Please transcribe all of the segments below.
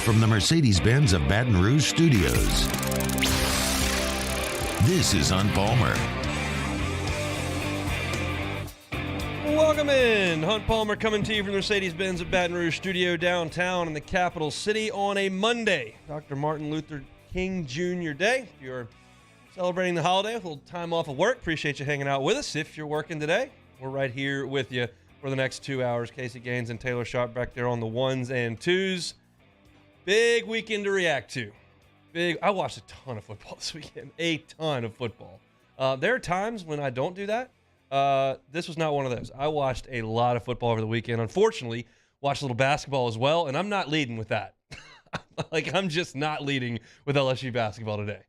from the Mercedes-Benz of Baton Rouge studios. This is Hunt Palmer. Welcome in. Hunt Palmer coming to you from the Mercedes-Benz of Baton Rouge studio downtown in the capital city on a Monday. Dr. Martin Luther King Jr. Day. If you're celebrating the holiday with a little time off of work, appreciate you hanging out with us. If you're working today, we're right here with you for the next 2 hours. Casey Gaines and Taylor Sharp back there on the ones and twos. Big weekend to react to. I watched a ton of football this weekend. A ton of football. There are times when I don't do that. This was not one of those. I watched a lot of football over the weekend. Unfortunately, watched a little basketball as well, and I'm not leading with that. I'm just not leading with LSU basketball today.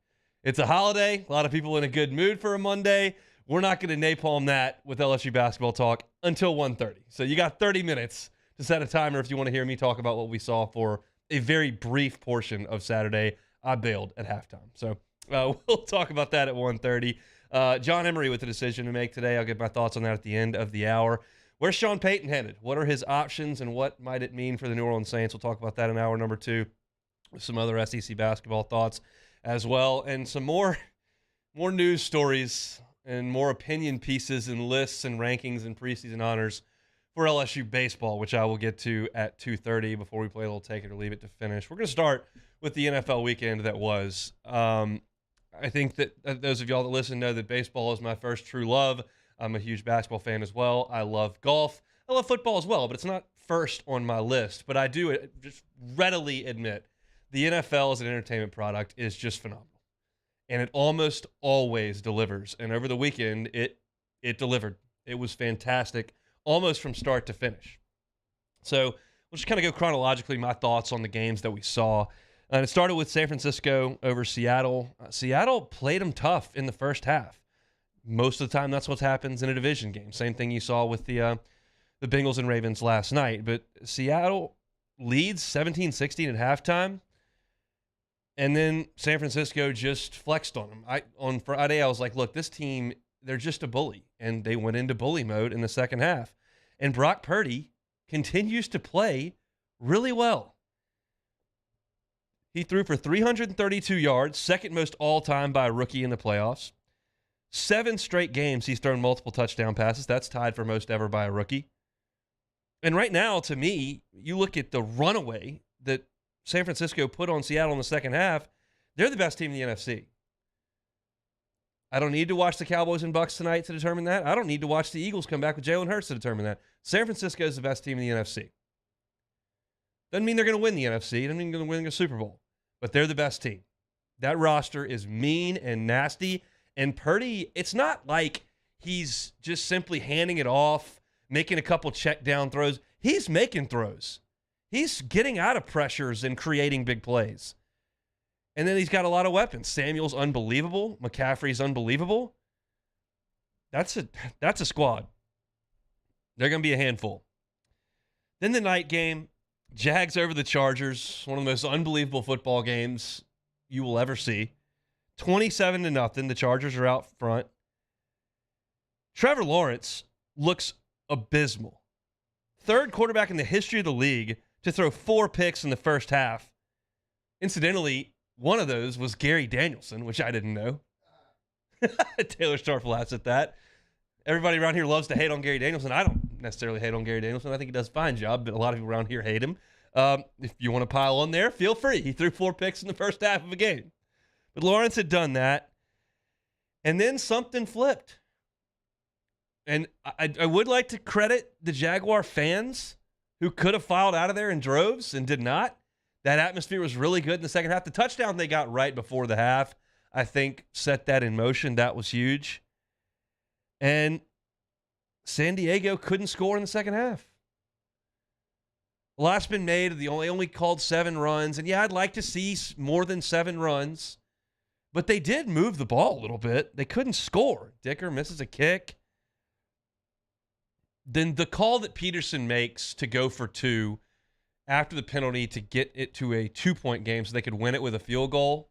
It's a holiday. A lot of people in a good mood for a Monday. We're not going to napalm that with LSU basketball talk until 1:30. So you got 30 minutes to set a timer if you want to hear me talk about what we saw for a very brief portion of Saturday. I bailed at halftime. So we'll talk about that at 1:30. John Emery with a decision to make today. I'll get my thoughts on that at the end of the hour. Where's Sean Payton headed? What are his options, and what might it mean for the New Orleans Saints? We'll talk about that in hour number 2 with some other SEC basketball thoughts as well, and some more news stories and more opinion pieces and lists and rankings and preseason honors for LSU baseball, which I will get to at 2:30 before we play a little take it or leave it to finish. We're going to start with the NFL weekend that was. I think that those of y'all that listen know that baseball is my first true love. I'm a huge basketball fan as well. I love golf. I love football as well, but it's not first on my list. But I do just readily admit the NFL as an entertainment product is just phenomenal. And it almost always delivers. And over the weekend, it delivered. It was fantastic, almost from start to finish. So we'll just kind of go chronologically, my thoughts on the games that we saw. And it started with San Francisco over Seattle. Seattle played them tough in the first half. Most of the time, that's what happens in a division game. Same thing you saw with the Bengals and Ravens last night. But Seattle leads 17-16 at halftime. And then San Francisco just flexed on them. On Friday, I was like, look, this team, they're just a bully. And they went into bully mode in the second half. And Brock Purdy continues to play really well. He threw for 332 yards, second most all-time by a rookie in the playoffs. 7 straight games he's thrown multiple touchdown passes. That's tied for most ever by a rookie. And right now, to me, you look at the runaway that San Francisco put on Seattle in the second half, they're the best team in the NFC. I don't need to watch the Cowboys and Bucs tonight to determine that. I don't need to watch the Eagles come back with Jalen Hurts to determine that. San Francisco is the best team in the NFC. Doesn't mean they're going to win the NFC. Doesn't mean they're going to win the Super Bowl. But they're the best team. That roster is mean and nasty. And Purdy, it's not like he's just simply handing it off, making a couple check down throws. He's making throws. He's getting out of pressures and creating big plays. And then he's got a lot of weapons. Samuel's unbelievable. McCaffrey's unbelievable. That's a squad. They're going to be a handful. Then the night game, Jags over the Chargers, one of the most unbelievable football games you will ever see. 27-0. The Chargers are out front. Trevor Lawrence looks abysmal. Third quarterback in the history of the league to throw 4 picks in the first half. Incidentally, one of those was Gary Danielson, which I didn't know. Taylor Sharp laughs at that. Everybody around here loves to hate on Gary Danielson. I don't necessarily hate on Gary Danielson. I think he does a fine job, but a lot of people around here hate him. If you want to pile on there, feel free. He threw 4 picks in the first half of a game. But Lawrence had done that. And then something flipped. And I would like to credit the Jaguar fans who could have filed out of there in droves and did not. That atmosphere was really good in the second half. The touchdown they got right before the half, I think, set that in motion. That was huge. And San Diego couldn't score in the second half. A lot's been made. They only called 7 runs. And, yeah, I'd like to see more than 7 runs. But they did move the ball a little bit. They couldn't score. Dicker misses a kick. Then the call that Peterson makes to go for 2 after the penalty to get it to a 2-point game so they could win it with a field goal.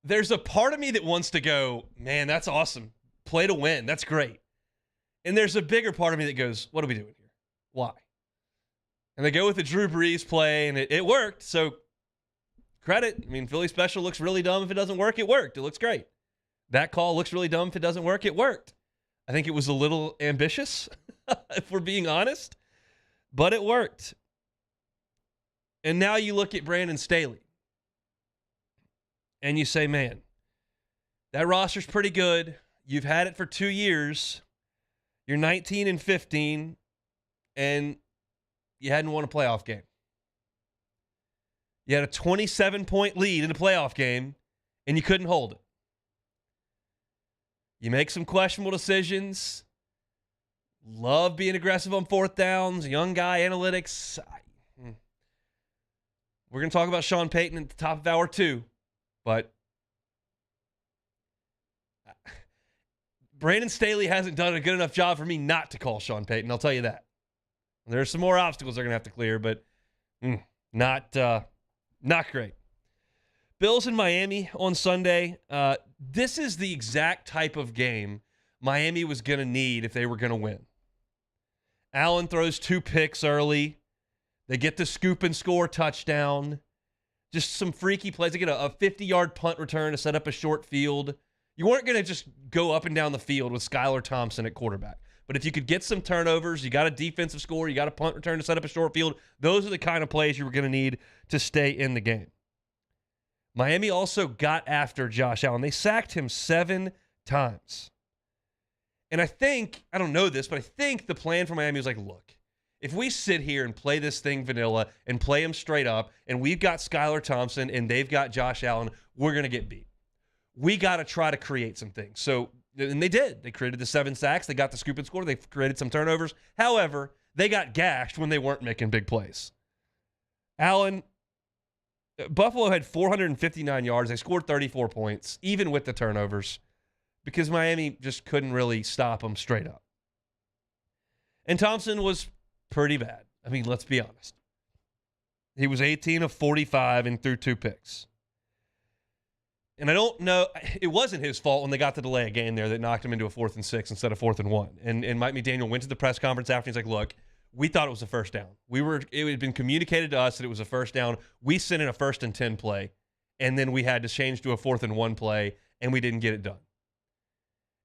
There's a part of me that wants to go, man, that's awesome. Play to win. That's great. And there's a bigger part of me that goes, what are we doing here? Why? And they go with the Drew Brees play, and it worked. So credit. I mean, Philly special looks really dumb if it doesn't work. It worked. It looks great. That call looks really dumb if it doesn't work. It worked. I think it was a little ambitious, if we're being honest, but it worked. And now you look at Brandon Staley, and you say, man, that roster's pretty good. You've had it for 2 years. You're 19-15, and you hadn't won a playoff game. You had a 27-point lead in a playoff game, and you couldn't hold it. You make some questionable decisions. Love being aggressive on fourth downs. Young guy, analytics. We're going to talk about Sean Payton at the top of hour 2, but Brandon Staley hasn't done a good enough job for me not to call Sean Payton. I'll tell you that. There's some more obstacles they're going to have to clear, but not great. Bills in Miami on Sunday. This is the exact type of game Miami was going to need if they were going to win. Allen throws 2 picks early. They get the scoop and score touchdown. Just some freaky plays. They get a 50-yard punt return to set up a short field. You weren't going to just go up and down the field with Skylar Thompson at quarterback. But if you could get some turnovers, you got a defensive score, you got a punt return to set up a short field, those are the kind of plays you were going to need to stay in the game. Miami also got after Josh Allen. They sacked him 7 times. And I don't know this, but I think the plan for Miami was like, look, if we sit here and play this thing vanilla and play him straight up, and we've got Skylar Thompson and they've got Josh Allen, we're going to get beat. We got to try to create some things. So, and they did. They created the 7 sacks. They got the scoop and score. They created some turnovers. However, they got gashed when they weren't making big plays. Buffalo had 459 yards. They scored 34 points, even with the turnovers, because Miami just couldn't really stop them straight up. And Thompson was pretty bad. I mean, let's be honest. He was 18 of 45 and threw 2 picks. And I don't know, it wasn't his fault when they got the delay of game there that knocked him into a 4th and 6 instead of 4th and 1. And Mike McDaniel went to the press conference after. He's like, look, we thought it was a first down. It had been communicated to us that it was a first down. We sent in a 1st and 10 play, and then we had to change to a 4th and 1 play, and we didn't get it done.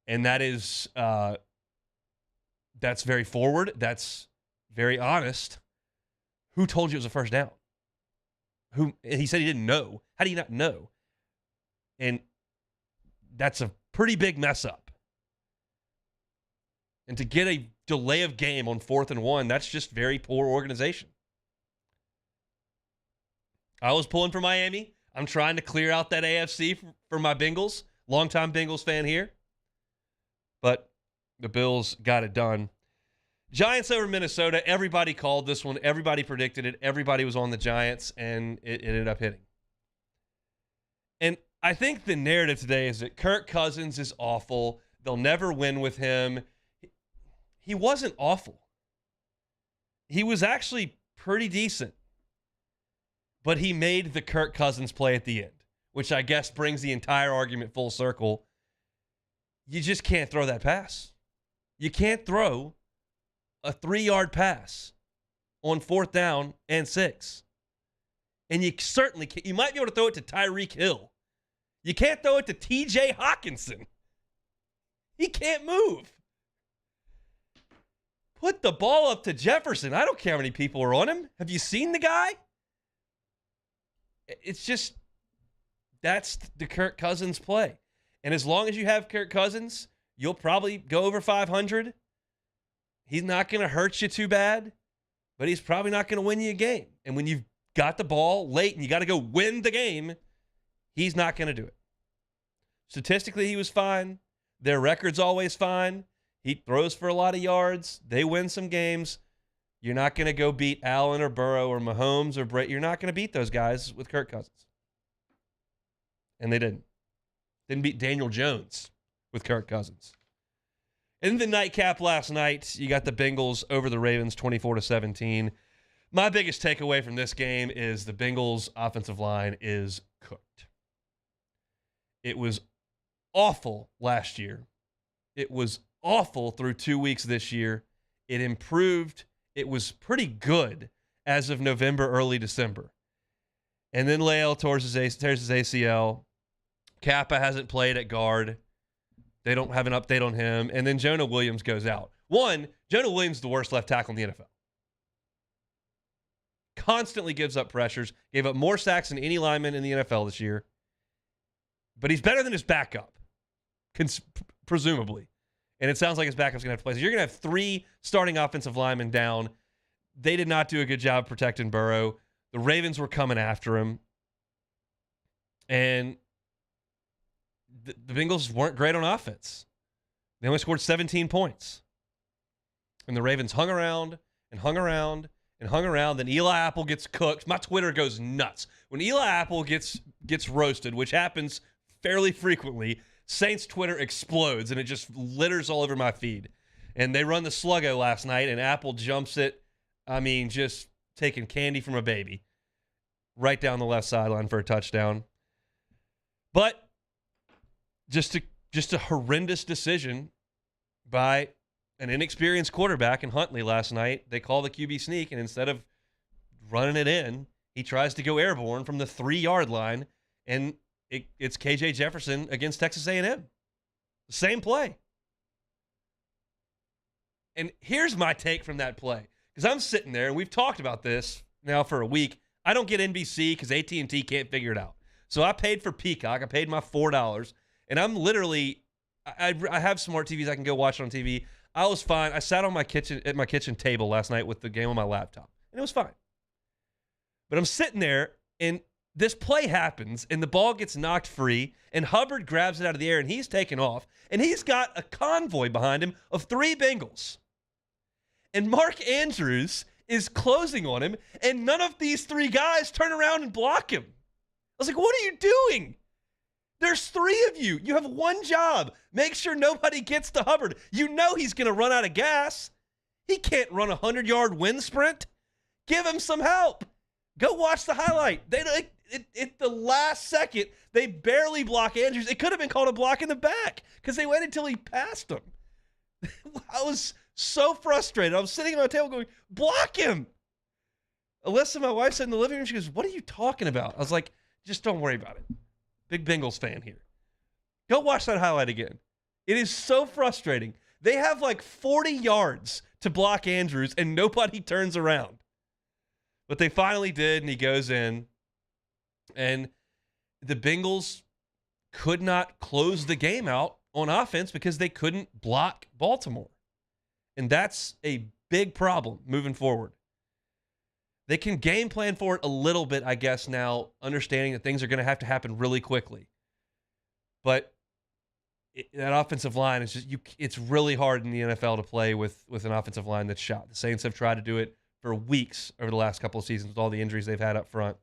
And that is, that's very forward. That's very honest. Who told you it was a first down? He said he didn't know. How do you not know? And that's a pretty big mess up. And to get a delay of game on 4th and 1, that's just very poor organization. I was pulling for Miami. I'm trying to clear out that AFC for my Bengals. Longtime Bengals fan here. But the Bills got it done. Giants over Minnesota. Everybody called this one. Everybody predicted it. Everybody was on the Giants, and it ended up hitting. And I think the narrative today is that Kirk Cousins is awful. They'll never win with him. He wasn't awful. He was actually pretty decent. But he made the Kirk Cousins play at the end, which I guess brings the entire argument full circle. You just can't throw that pass. You can't throw a 3-yard pass on 4th down and 6. And you certainly can't. You might be able to throw it to Tyreek Hill. You can't throw it to TJ Hawkinson. He can't move. Put the ball up to Jefferson. I don't care how many people are on him. Have you seen the guy? It's just, that's the Kirk Cousins play. And as long as you have Kirk Cousins, you'll probably go over 500. He's not going to hurt you too bad, but he's probably not going to win you a game. And when you've got the ball late and you got to go win the game, he's not going to do it. Statistically, he was fine. Their record's always fine. He throws for a lot of yards. They win some games. You're not going to go beat Allen or Burrow or Mahomes or Brett. You're not going to beat those guys with Kirk Cousins. And they didn't. Didn't beat Daniel Jones with Kirk Cousins. In the nightcap last night, you got the Bengals over the Ravens 24-17. My biggest takeaway from this game is the Bengals' offensive line is cooked. It was awful last year. It was awful through 2 weeks this year. It improved. It was pretty good as of November, early December. And then Leal tears his ACL. Kappa hasn't played at guard. They don't have an update on him. And then Jonah Williams goes out. Jonah Williams is the worst left tackle in the NFL. Constantly gives up pressures. Gave up more sacks than any lineman in the NFL this year. But he's better than his backup, presumably. And it sounds like his backup's going to have to play. So you're going to have 3 starting offensive linemen down. They did not do a good job protecting Burrow. The Ravens were coming after him. And the Bengals weren't great on offense. They only scored 17 points. And the Ravens hung around and hung around and hung around. Then Eli Apple gets cooked. My Twitter goes nuts. When Eli Apple gets roasted, which happens fairly frequently, Saints Twitter explodes, and it just litters all over my feed. And they run the sluggo last night, and Apple jumps it. I mean, just taking candy from a baby. Right down the left sideline for a touchdown. But just a horrendous decision by an inexperienced quarterback in Huntley last night. They call the QB sneak, and instead of running it in, he tries to go airborne from the 3-yard line, and it's KJ Jefferson against Texas A&M. The same play. And here's my take from that play. Because I'm sitting there, and we've talked about this now for a week. I don't get NBC because AT&T can't figure it out. So I paid for Peacock. I paid my $4. And I'm literally, I have smart TVs. I can go watch it on TV. I was fine. I sat on my kitchen table last night with the game on my laptop. And it was fine. But I'm sitting there, and this play happens, and the ball gets knocked free, and Hubbard grabs it out of the air, and he's taken off, and he's got a convoy behind him of 3 Bengals. And Mark Andrews is closing on him, and none of these 3 guys turn around and block him. I was like, what are you doing? There's 3 of you. You have one job. Make sure nobody gets to Hubbard. You know he's going to run out of gas. He can't run a 100-yard wind sprint. Give him some help. Go watch the highlight. At the last second, they barely block Andrews. It could have been called a block in the back because they waited until he passed him. I was so frustrated. I was sitting at my table going, block him. Alyssa, my wife, said in the living room, she goes, what are you talking about? I was like, just don't worry about it. Big Bengals fan here. Go watch that highlight again. It is so frustrating. They have like 40 yards to block Andrews, and nobody turns around. But they finally did, and he goes in. And the Bengals could not close the game out on offense because they couldn't block Baltimore. And that's a big problem moving forward. They can game plan for it a little bit, I guess, now, understanding that things are going to have to happen really quickly. But that offensive line is it's really hard in the NFL to play with an offensive line that's shot. The Saints have tried to do it for weeks over the last couple of seasons with all the injuries they've had up front.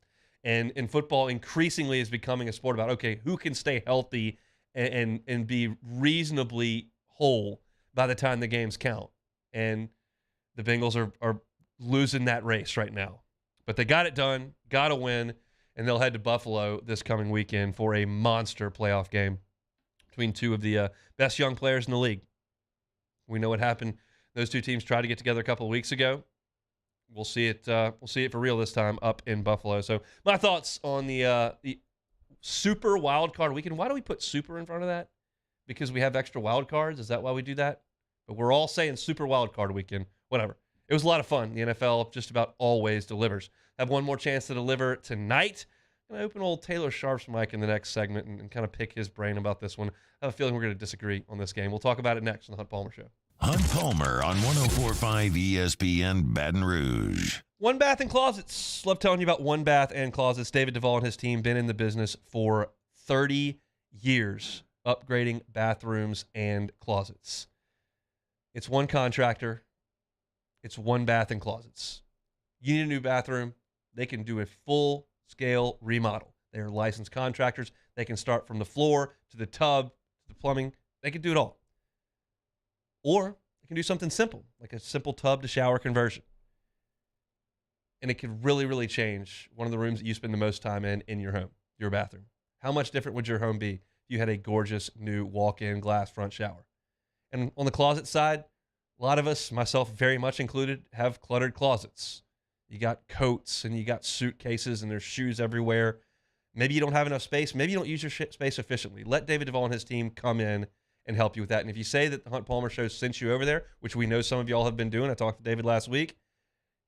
And in football, increasingly is becoming a sport about, okay, who can stay healthy and be reasonably whole by the time the games count. And the Bengals are losing that race right now. But they got it done, got a win, and they'll head to Buffalo this coming weekend for a monster playoff game between 2 of the best young players in the league. We know what happened. Those 2 teams tried to get together a couple of weeks ago. We'll see it. We'll see it for real this time up in Buffalo. So my thoughts on the Super Wild Card Weekend. Why do we put Super in front of that? Because we have extra wild cards. Is that why we do that? But we're all saying Super Wild Card Weekend. Whatever. It was a lot of fun. The NFL just about always delivers. Have one more chance to deliver tonight. I'm going to open old Taylor Sharp's mic in the next segment and kind of pick his brain about this one. I have a feeling we're going to disagree on this game. We'll talk about it next on the Hunt Palmer Show. Hunt Palmer on 104.5 ESPN Baton Rouge. One Bath and Closets. Love telling you about One Bath and Closets. David Duvall and his team been in the business for 30 years, upgrading bathrooms and closets. It's one contractor. It's One Bath and Closets. You need a new bathroom, they can do a full-scale remodel. They are licensed contractors. They can start from the floor to the tub to the plumbing. They can do it all. Or they can do something simple, like a simple tub to shower conversion. And it could really, really change one of the rooms that you spend the most time in your home, your bathroom. How much different would your home be if you had a gorgeous new walk-in glass front shower? And on the closet side, a lot of us, myself very much included, have cluttered closets. You got coats and you got suitcases and there's shoes everywhere. Maybe you don't have enough space. Maybe you don't use your space efficiently. Let David Duvall and his team come in and help you with that. And if you say that the Hunt Palmer Show sent you over there, which we know some of y'all have been doing, I talked to David last week,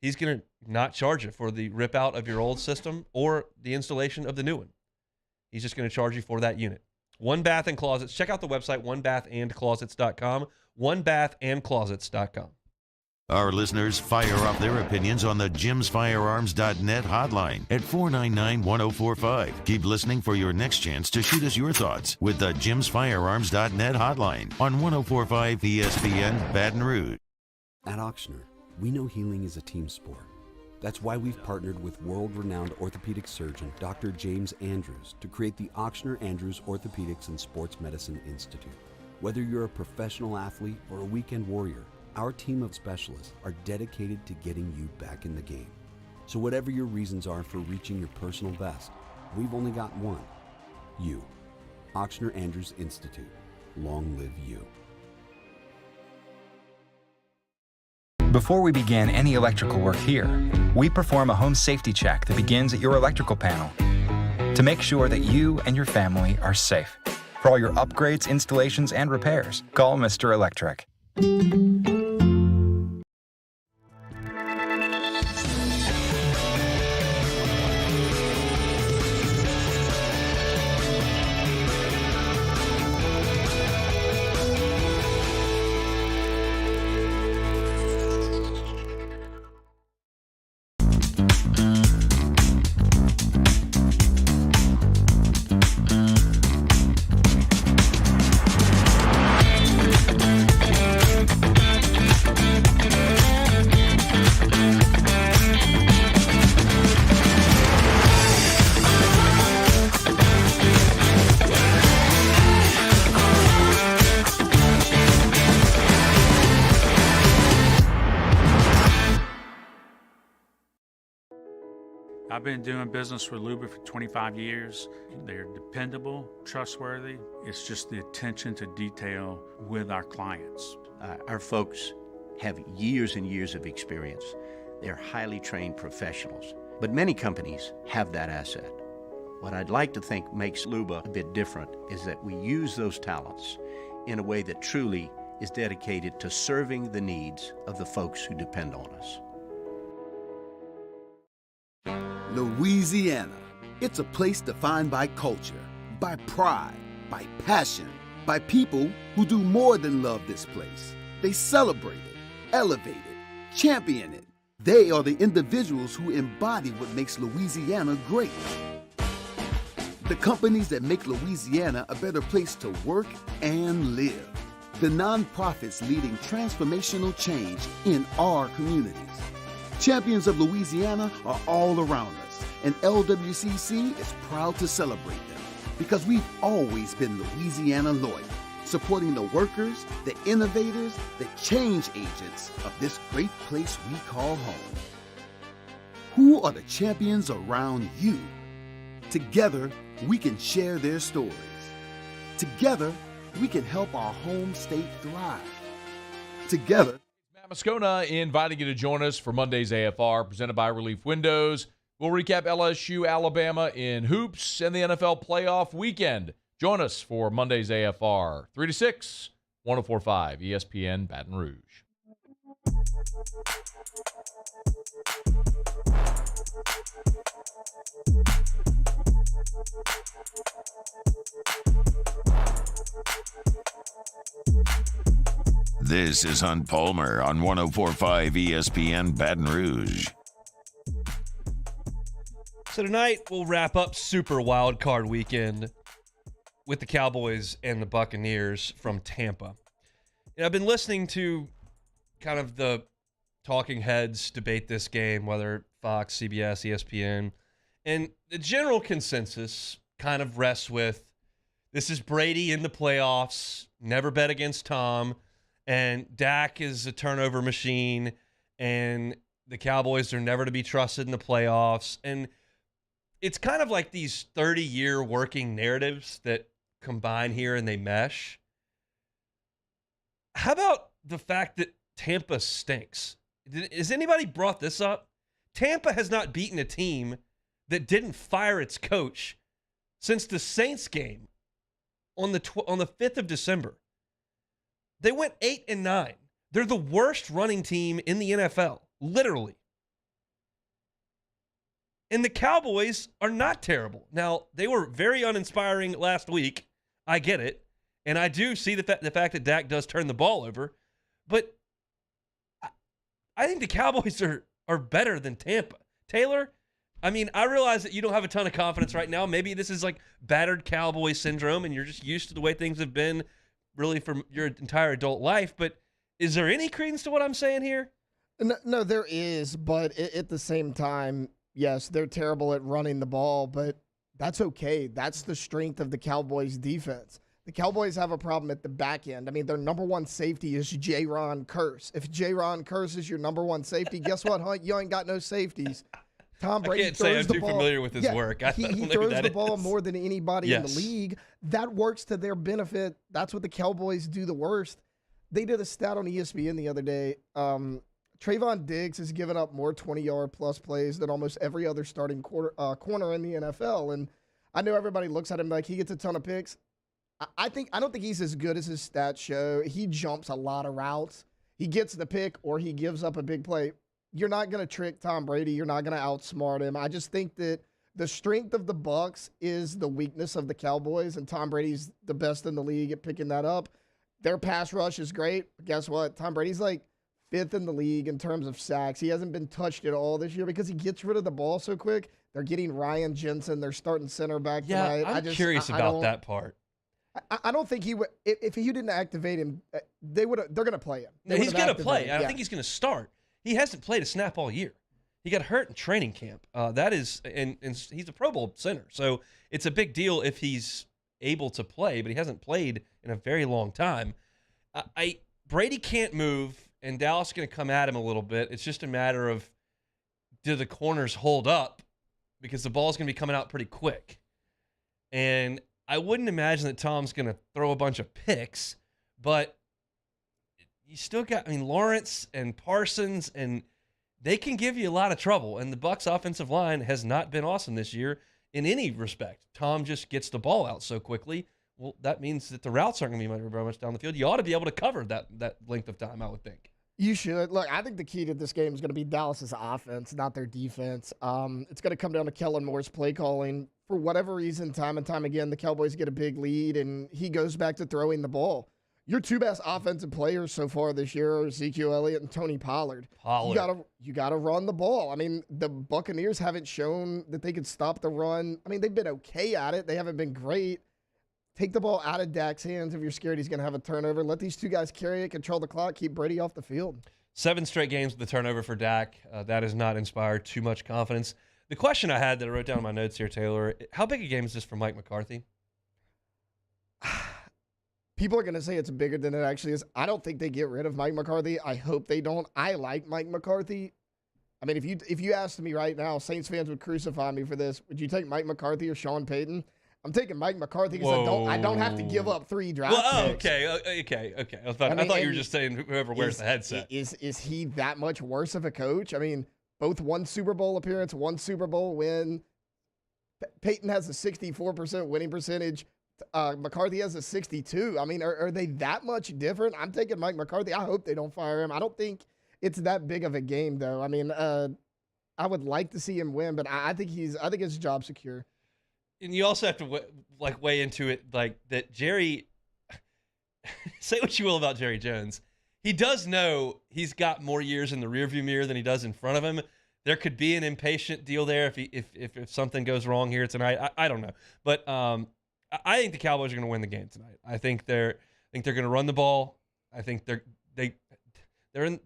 he's going to not charge you for the rip out of your old system or the installation of the new one. He's just going to charge you for that unit. One Bath and Closets. Check out the website, onebathandclosets.com, onebathandclosets.com. Our listeners fire off their opinions on the jimsfirearms.net hotline at 499-1045. Keep listening for your next chance to shoot us your thoughts with the jimsfirearms.net hotline on 1045 ESPN Baton Rouge. At Auctioner, we know healing is a team sport. That's why we've partnered with world-renowned orthopedic surgeon Dr. James Andrews to create the Auctioner Andrews Orthopedics and Sports Medicine Institute. Whether you're a professional athlete or a weekend warrior, our team of specialists are dedicated to getting you back in the game. So whatever your reasons are for reaching your personal best, we've only got one: you. Auctioner Andrews Institute. Long live you. Before we begin any electrical work here, we perform a home safety check that begins at your electrical panel to make sure that you and your family are safe. For all your upgrades, installations, and repairs, call Mr. Electric. I've been doing business with Luba for 25 years. They're dependable, trustworthy. It's just the attention to detail with our clients. Our folks have years and years of experience. They're highly trained professionals, but many companies have that asset. What I'd like to think makes Luba a bit different is that we use those talents in a way that truly is dedicated to serving the needs of the folks who depend on us. Louisiana. It's a place defined by culture, by pride, by passion, by people who do more than love this place. They celebrate it, elevate it, champion it. They are the individuals who embody what makes Louisiana great. The companies that make Louisiana a better place to work and live. The nonprofits leading transformational change in our communities. Champions of Louisiana are all around us, and LWCC is proud to celebrate them because we've always been Louisiana loyal, supporting the workers, the innovators, the change agents of this great place we call home. Who are the champions around you? Together, we can share their stories. Together, we can help our home state thrive. Together, Moscona inviting you to join us for Monday's AFR, presented by Relief Windows. We'll recap LSU, Alabama in hoops and the NFL playoff weekend. Join us for Monday's AFR, 3 to 6, 104.5 ESPN Baton Rouge. This is Hunt Palmer on 104.5 ESPN Baton Rouge. So tonight we'll wrap up Super Wild Card Weekend with the Cowboys and the Buccaneers from Tampa. And I've been listening to kind of the talking heads debate this game, whether Fox, CBS, ESPN, and the general consensus kind of rests with this is Brady in the playoffs, never bet against Tom, and Dak is a turnover machine, and the Cowboys are never to be trusted in the playoffs. And it's kind of like these 30-year working narratives that combine here and they mesh. How about the fact that Tampa stinks? Has anybody brought this up? Tampa has not beaten a team that didn't fire its coach since the Saints game on the 5th of December. They went 8-9. They're the worst running team in the NFL, literally. And the Cowboys are not terrible. Now, they were very uninspiring last week. I get it. And I do see the fact that Dak does turn the ball over. But I think the Cowboys are better than Tampa. Taylor, I mean, I realize that you don't have a ton of confidence right now. Maybe this is like battered Cowboy syndrome and you're just used to the way things have been really for your entire adult life. But is there any credence to what I'm saying here? No, there is. But at the same time, yes, they're terrible at running the ball, but that's okay. That's the strength of the Cowboys defense. The Cowboys have a problem at the back end. I mean, their number one safety is Jaron Kearse. If Jaron Kearse is your number one safety, guess what, Hunt? You ain't got no safeties. Tom Brady I can't say I'm the too ball. familiar with his work. He throws the ball more than anybody in the league. That works to their benefit. That's what the Cowboys do the worst. They did a stat on ESPN the other day. Trayvon Diggs has given up more 20-yard plus plays than almost every other starting corner in the NFL. And I know everybody looks at him like he gets a ton of picks. I don't think he's as good as his stats show. He jumps a lot of routes. He gets the pick or he gives up a big play. You're not going to trick Tom Brady. You're not going to outsmart him. I just think that the strength of the Bucs is the weakness of the Cowboys, and Tom Brady's the best in the league at picking that up. Their pass rush is great. But guess what? Tom Brady's like 5th in the league in terms of sacks. He hasn't been touched at all this year because he gets rid of the ball so quick. They're getting Ryan Jensen. They're starting center back tonight. I'm curious about that part. I don't think he would. If he didn't activate him, they're going to play him. He's going to play. I think he's going to start. He hasn't played a snap all year. He got hurt in training camp. That is, and he's a Pro Bowl center, so it's a big deal if he's able to play. But he hasn't played in a very long time. Brady can't move, and Dallas is going to come at him a little bit. It's just a matter of do the corners hold up because the ball's going to be coming out pretty quick, and I wouldn't imagine that Tom's going to throw a bunch of picks, but you still got, Lawrence and Parsons, and they can give you a lot of trouble. And the Bucs offensive line has not been awesome this year in any respect. Tom just gets the ball out so quickly. Well, that means that the routes aren't going to be very much down the field. You ought to be able to cover that length of time, I would think. You should. Look, I think the key to this game is going to be Dallas's offense, not their defense. It's going to come down to Kellen Moore's play calling. For whatever reason, time and time again, the Cowboys get a big lead, and he goes back to throwing the ball. Your two best offensive players so far this year are Ezekiel Elliott and Tony Pollard. You gotta run the ball. I mean, the Buccaneers haven't shown that they could stop the run. I mean, they've been okay at it. They haven't been great. Take the ball out of Dak's hands if you're scared he's going to have a turnover. Let these two guys carry it, control the clock, keep Brady off the field. 7 straight games with the turnover for Dak. That has not inspired too much confidence. The question I had that I wrote down in my notes here, Taylor, how big a game is this for Mike McCarthy? People are going to say it's bigger than it actually is. I don't think they get rid of Mike McCarthy. I hope they don't. I like Mike McCarthy. I mean, if you asked me right now, Saints fans would crucify me for this. Would you take Mike McCarthy or Sean Payton? I'm taking Mike McCarthy because I don't have to give up 3 draft picks. Okay. I thought you were just saying whoever wears the headset. Is he that much worse of a coach? I mean, both one Super Bowl appearance, one Super Bowl win. Peyton has a 64% winning percentage. McCarthy has a 62. I mean, are they that much different? I'm taking Mike McCarthy. I hope they don't fire him. I don't think it's that big of a game, though. I mean, I would like to see him win, but I think his job's secure. And you also have to weigh into it that Jerry. Say what you will about Jerry Jones, he does know he's got more years in the rearview mirror than he does in front of him. There could be an impatient deal there if something goes wrong here tonight. I don't know, but I think the Cowboys are going to win the game tonight. I think they're going to run the ball. I think they're in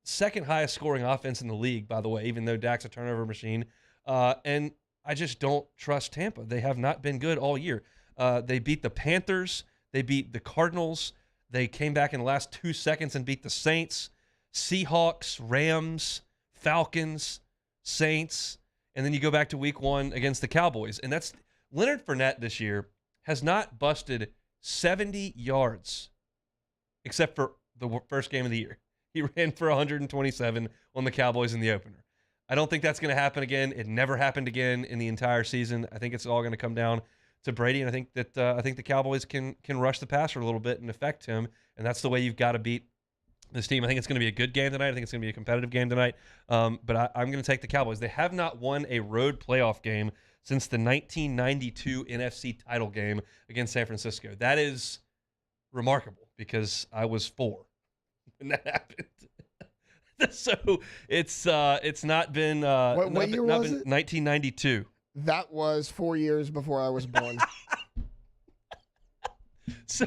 second highest scoring offense in the league, by the way, even though Dak's a turnover machine. And I just don't trust Tampa. They have not been good all year. They beat the Panthers. They beat the Cardinals. They came back in the last 2 seconds and beat the Saints, Seahawks, Rams, Falcons, Saints. And then you go back to week 1 against the Cowboys. And that's Leonard Fournette this year has not busted 70 yards except for the first game of the year. He ran for 127 on the Cowboys in the opener. I don't think that's going to happen again. It never happened again in the entire season. I think it's all going to come down to Brady, and I think that the Cowboys can rush the passer a little bit and affect him, and that's the way you've got to beat this team. I think it's going to be a good game tonight. I think it's going to be a competitive game tonight, but I'm going to take the Cowboys. They have not won a road playoff game since the 1992 NFC title game against San Francisco. That is remarkable because I was 4 when that happened. So it's not been what year was it? 1992. That was 4 years before I was born. So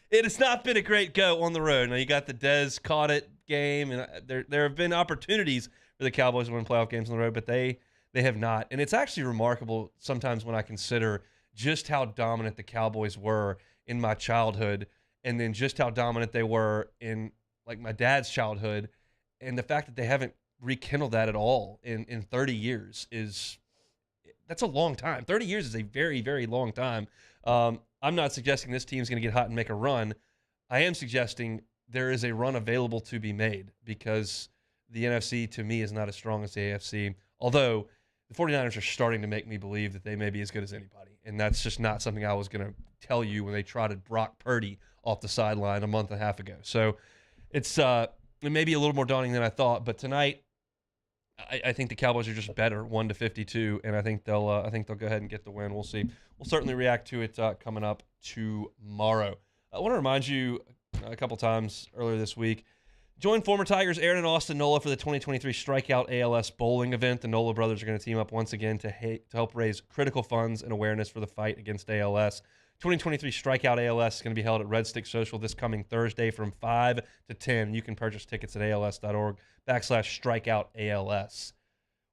it has not been a great go on the road. Now you got the Dez caught it game, and there have been opportunities for the Cowboys to win playoff games on the road, but they have not. And it's actually remarkable sometimes when I consider just how dominant the Cowboys were in my childhood, and then just how dominant they were in like my dad's childhood. And the fact that they haven't rekindled that at all in 30 years that's a long time. 30 years is a very, very long time. I'm not suggesting this team's going to get hot and make a run. I am suggesting there is a run available to be made because the NFC, to me, is not as strong as the AFC. Although the 49ers are starting to make me believe that they may be as good as anybody. And that's just not something I was going to tell you when they trotted Brock Purdy off the sideline a month and a half ago. So it's it may be a little more daunting than I thought, but tonight I think the Cowboys are just better, 1-52, and I think they'll go ahead and get the win. We'll see. We'll certainly react to it coming up tomorrow. I want to remind you a couple times earlier this week. Join former Tigers Aaron and Austin Nola for the 2023 Strikeout ALS Bowling event. The Nola brothers are going to team up once again to help raise critical funds and awareness for the fight against ALS. 2023 Strikeout ALS is going to be held at Red Stick Social this coming Thursday from 5 to 10. You can purchase tickets at als.org/strikeoutals.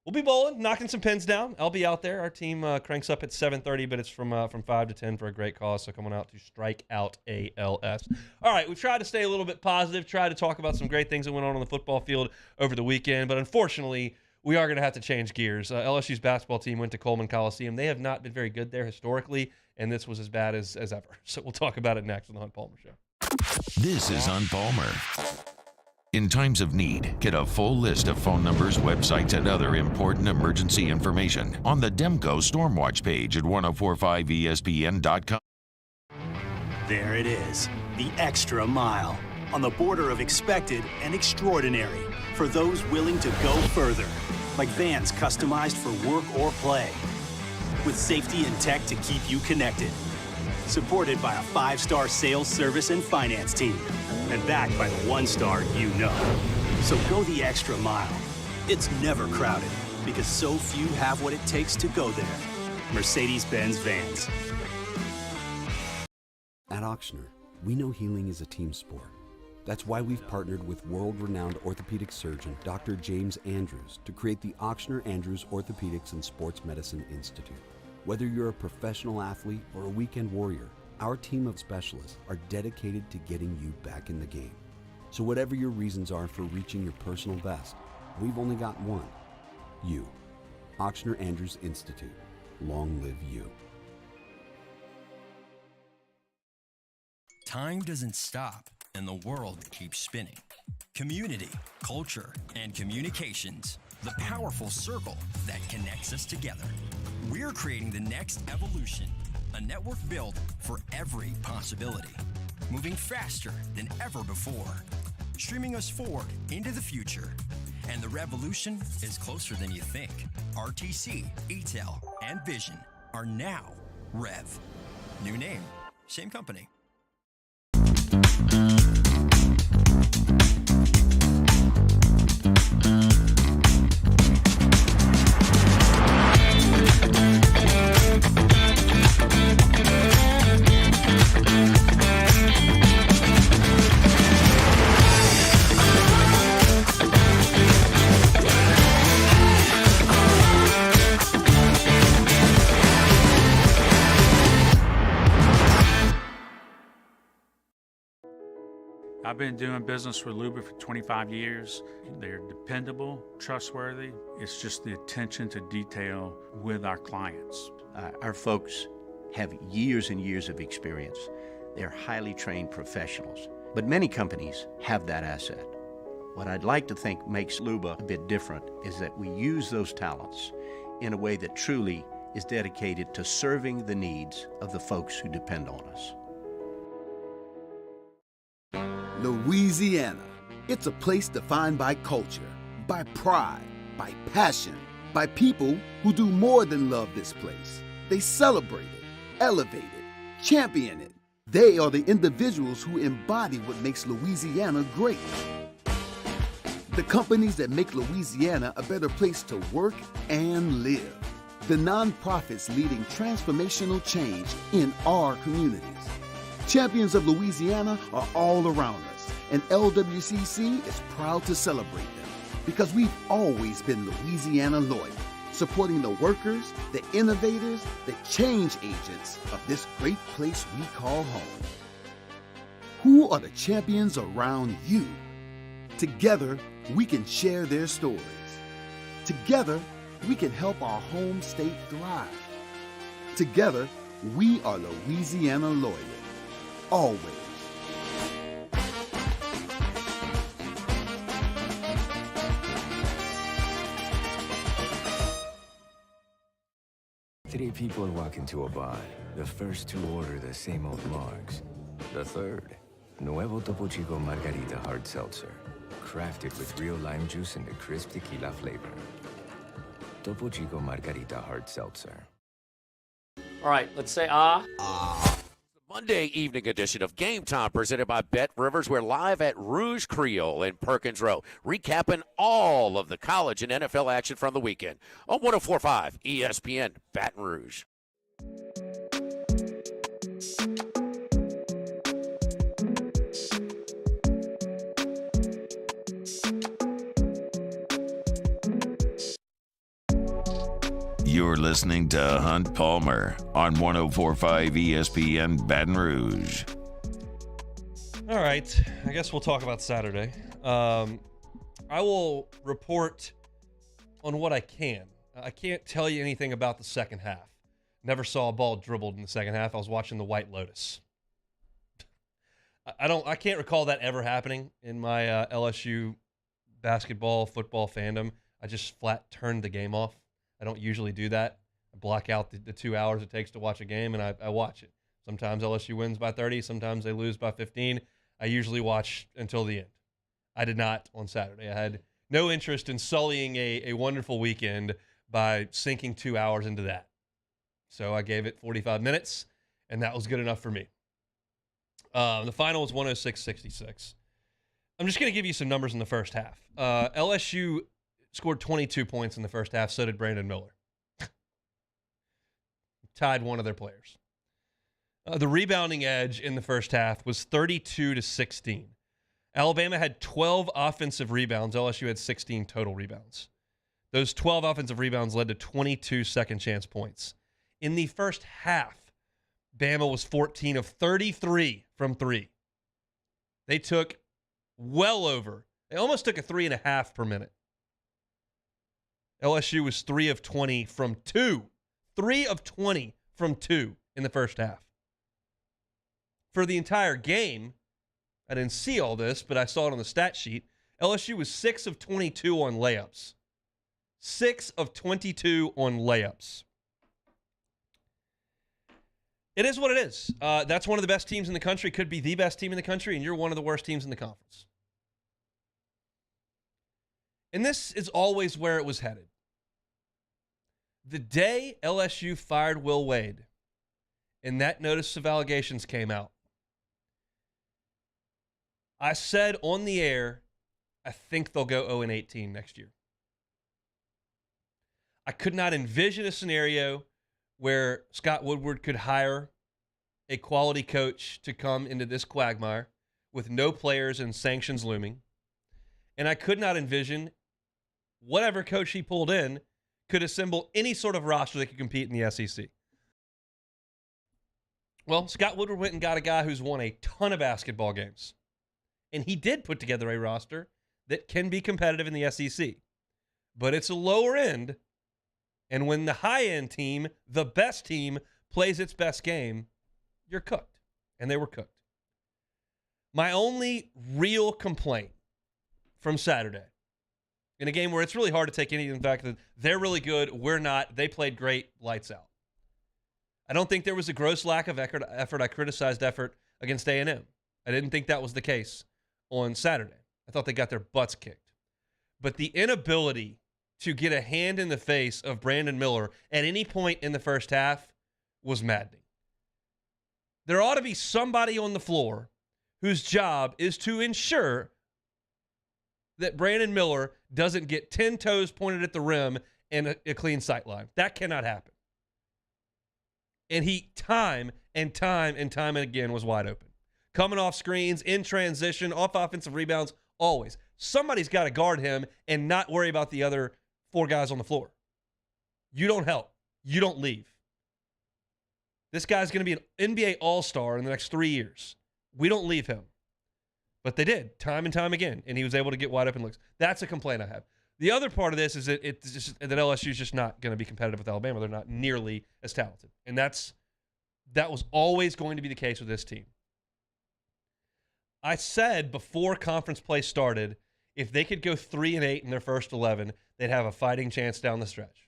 We'll be bowling, knocking some pins down. I'll be out there. Our team cranks up at 7:30, but it's from 5 to 10 for a great cause, so come on out to Strikeout ALS. All right, we've tried to stay a little bit positive, tried to talk about some great things that went on the football field over the weekend, but unfortunately, we are going to have to change gears. LSU's basketball team went to Coleman Coliseum. They have not been very good there historically, and this was as bad as ever. So we'll talk about it next on the Hunt Palmer Show. This is Hunt Palmer. In times of need, get a full list of phone numbers, websites, and other important emergency information on the Demco Stormwatch page at 1045ESPN.com. There it is, the extra mile, on the border of expected and extraordinary for those willing to go further, like vans customized for work or play, with safety and tech to keep you connected. Supported by a 5-star sales, service, and finance team, and backed by the 1-star you know. So go the extra mile. It's never crowded, because so few have what it takes to go there. Mercedes-Benz Vans. At Auctioner, we know healing is a team sport. That's why we've partnered with world-renowned orthopedic surgeon Dr. James Andrews to create the Auctioner Andrews Orthopedics and Sports Medicine Institute. Whether you're a professional athlete or a weekend warrior, our team of specialists are dedicated to getting you back in the game. So whatever your reasons are for reaching your personal best, we've only got one. You. Auctioner Andrews Institute. Long live you. Time doesn't stop, and the world keeps spinning. Community, culture, and communications. The powerful circle that connects us together. We're creating the next evolution, a network built for every possibility, moving faster than ever before, streaming us forward into the future. And the revolution is closer than you think. RTC, ETEL, and Vision are now Rev. New name, same company. I've been doing business with Luba for 25 years. They're dependable, trustworthy. It's just the attention to detail with our clients. Our folks have years and years of experience. They're highly trained professionals. But many companies have that asset. What I'd like to think makes Luba a bit different is that we use those talents in a way that truly is dedicated to serving the needs of the folks who depend on us. Louisiana. It's a place defined by culture, by pride, by passion, by people who do more than love this place. They celebrate it, elevate it, champion it. They are the individuals who embody what makes Louisiana great. The companies that make Louisiana a better place to work and live. The nonprofits leading transformational change in our communities. Champions of Louisiana are all around us, and LWCC is proud to celebrate them because we've always been Louisiana loyal, supporting the workers, the innovators, the change agents of this great place we call home. Who are the champions around you? Together, we can share their stories. Together, we can help our home state thrive. Together, we are Louisiana loyal. Always. Three people walk into a bar. The first two order the same old margs. The third, Nuevo Topo Chico Margarita Hard Seltzer. Crafted with real lime juice and a crisp tequila flavor. Topo Chico Margarita Hard Seltzer. All right, let's say ah. Monday evening edition of Game Time presented by Bet Rivers. We're live at Rouge Creole in Perkins Row, recapping all of the college and NFL action from the weekend on 104.5 ESPN Baton Rouge. You're listening to Hunt Palmer on 104.5 ESPN Baton Rouge. All right. I guess we'll talk about Saturday. I will report on what I can. I can't tell you anything about the second half. Never saw a ball dribbled in the second half. I was watching the White Lotus. I can't recall that ever happening in my LSU basketball, football fandom. I just flat turned the game off. I don't usually do that. I block out the 2 hours it takes to watch a game, and I watch it. Sometimes LSU wins by 30. Sometimes they lose by 15. I usually watch until the end. I did not on Saturday. I had no interest in sullying a wonderful weekend by sinking 2 hours into that. So I gave it 45 minutes, and that was good enough for me. The final was 106-66. I'm just going to give you some numbers in the first half. LSU scored 22 points in the first half. So did Brandon Miller. Tied one of their players. The rebounding edge in the first half was 32-16. Alabama had 12 offensive rebounds. LSU had 16 total rebounds. Those 12 offensive rebounds led to 22 second chance points. In the first half, Bama was 14 of 33 from three. They took well over. They almost took a 3.5 per minute. LSU was 3 of 20 from two. 3 of 20 from two in the first half. For the entire game, I didn't see all this, but I saw it on the stat sheet. LSU was 6 of 22 on layups. 6 of 22 on layups. It is what it is. That's one of the best teams in the country. Could be the best team in the country, and you're one of the worst teams in the conference. And this is always where it was headed. The day LSU fired Will Wade and that notice of allegations came out, I said on the air, I think they'll go 0-18 next year. I could not envision a scenario where Scott Woodward could hire a quality coach to come into this quagmire with no players and sanctions looming. And I could not envision whatever coach he pulled in could assemble any sort of roster that could compete in the SEC. Well, Scott Woodward went and got a guy who's won a ton of basketball games. And he did put together a roster that can be competitive in the SEC. But it's a lower end. And when the high-end team, the best team, plays its best game, you're cooked. And they were cooked. My only real complaint from Saturday in a game where it's really hard to take anything back. That they're really good, we're not. They played great, lights out. I don't think there was a gross lack of effort. I criticized effort against A&M. I didn't think that was the case on Saturday. I thought they got their butts kicked. But the inability to get a hand in the face of Brandon Miller at any point in the first half was maddening. There ought to be somebody on the floor whose job is to ensure that Brandon Miller doesn't get 10 toes pointed at the rim and a clean sight line. That cannot happen. And he time and again was wide open. Coming off screens, in transition, off offensive rebounds, always. Somebody's got to guard him and not worry about the other 4 guys on the floor. You don't help. You don't leave. This guy's going to be an NBA All-Star in the next 3 years. We don't leave him. But they did, time and time again, and he was able to get wide open looks. That's a complaint I have. The other part of this is that that LSU is just not going to be competitive with Alabama. They're not nearly as talented. And that was always going to be the case with this team. I said before conference play started, if they could go 3-8 in their first 11, they'd have a fighting chance down the stretch.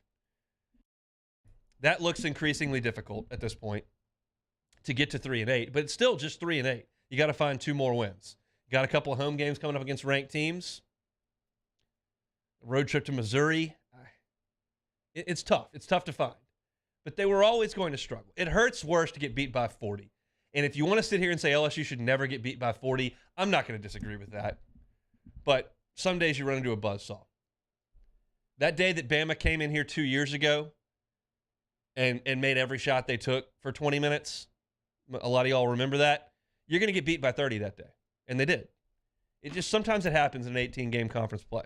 That looks increasingly difficult at this point to get to 3-8, but it's still just 3-8. You got to find 2 more wins. You got a couple of home games coming up against ranked teams. Road trip to Missouri. It's tough. It's tough to find. But they were always going to struggle. It hurts worse to get beat by 40. And if you want to sit here and say LSU should never get beat by 40, I'm not going to disagree with that. But some days you run into a buzzsaw. That day that Bama came in here 2 years ago and made every shot they took for 20 minutes, a lot of y'all remember that, you're going to get beat by 30 that day. And they did. It just sometimes it happens in an 18-game conference play.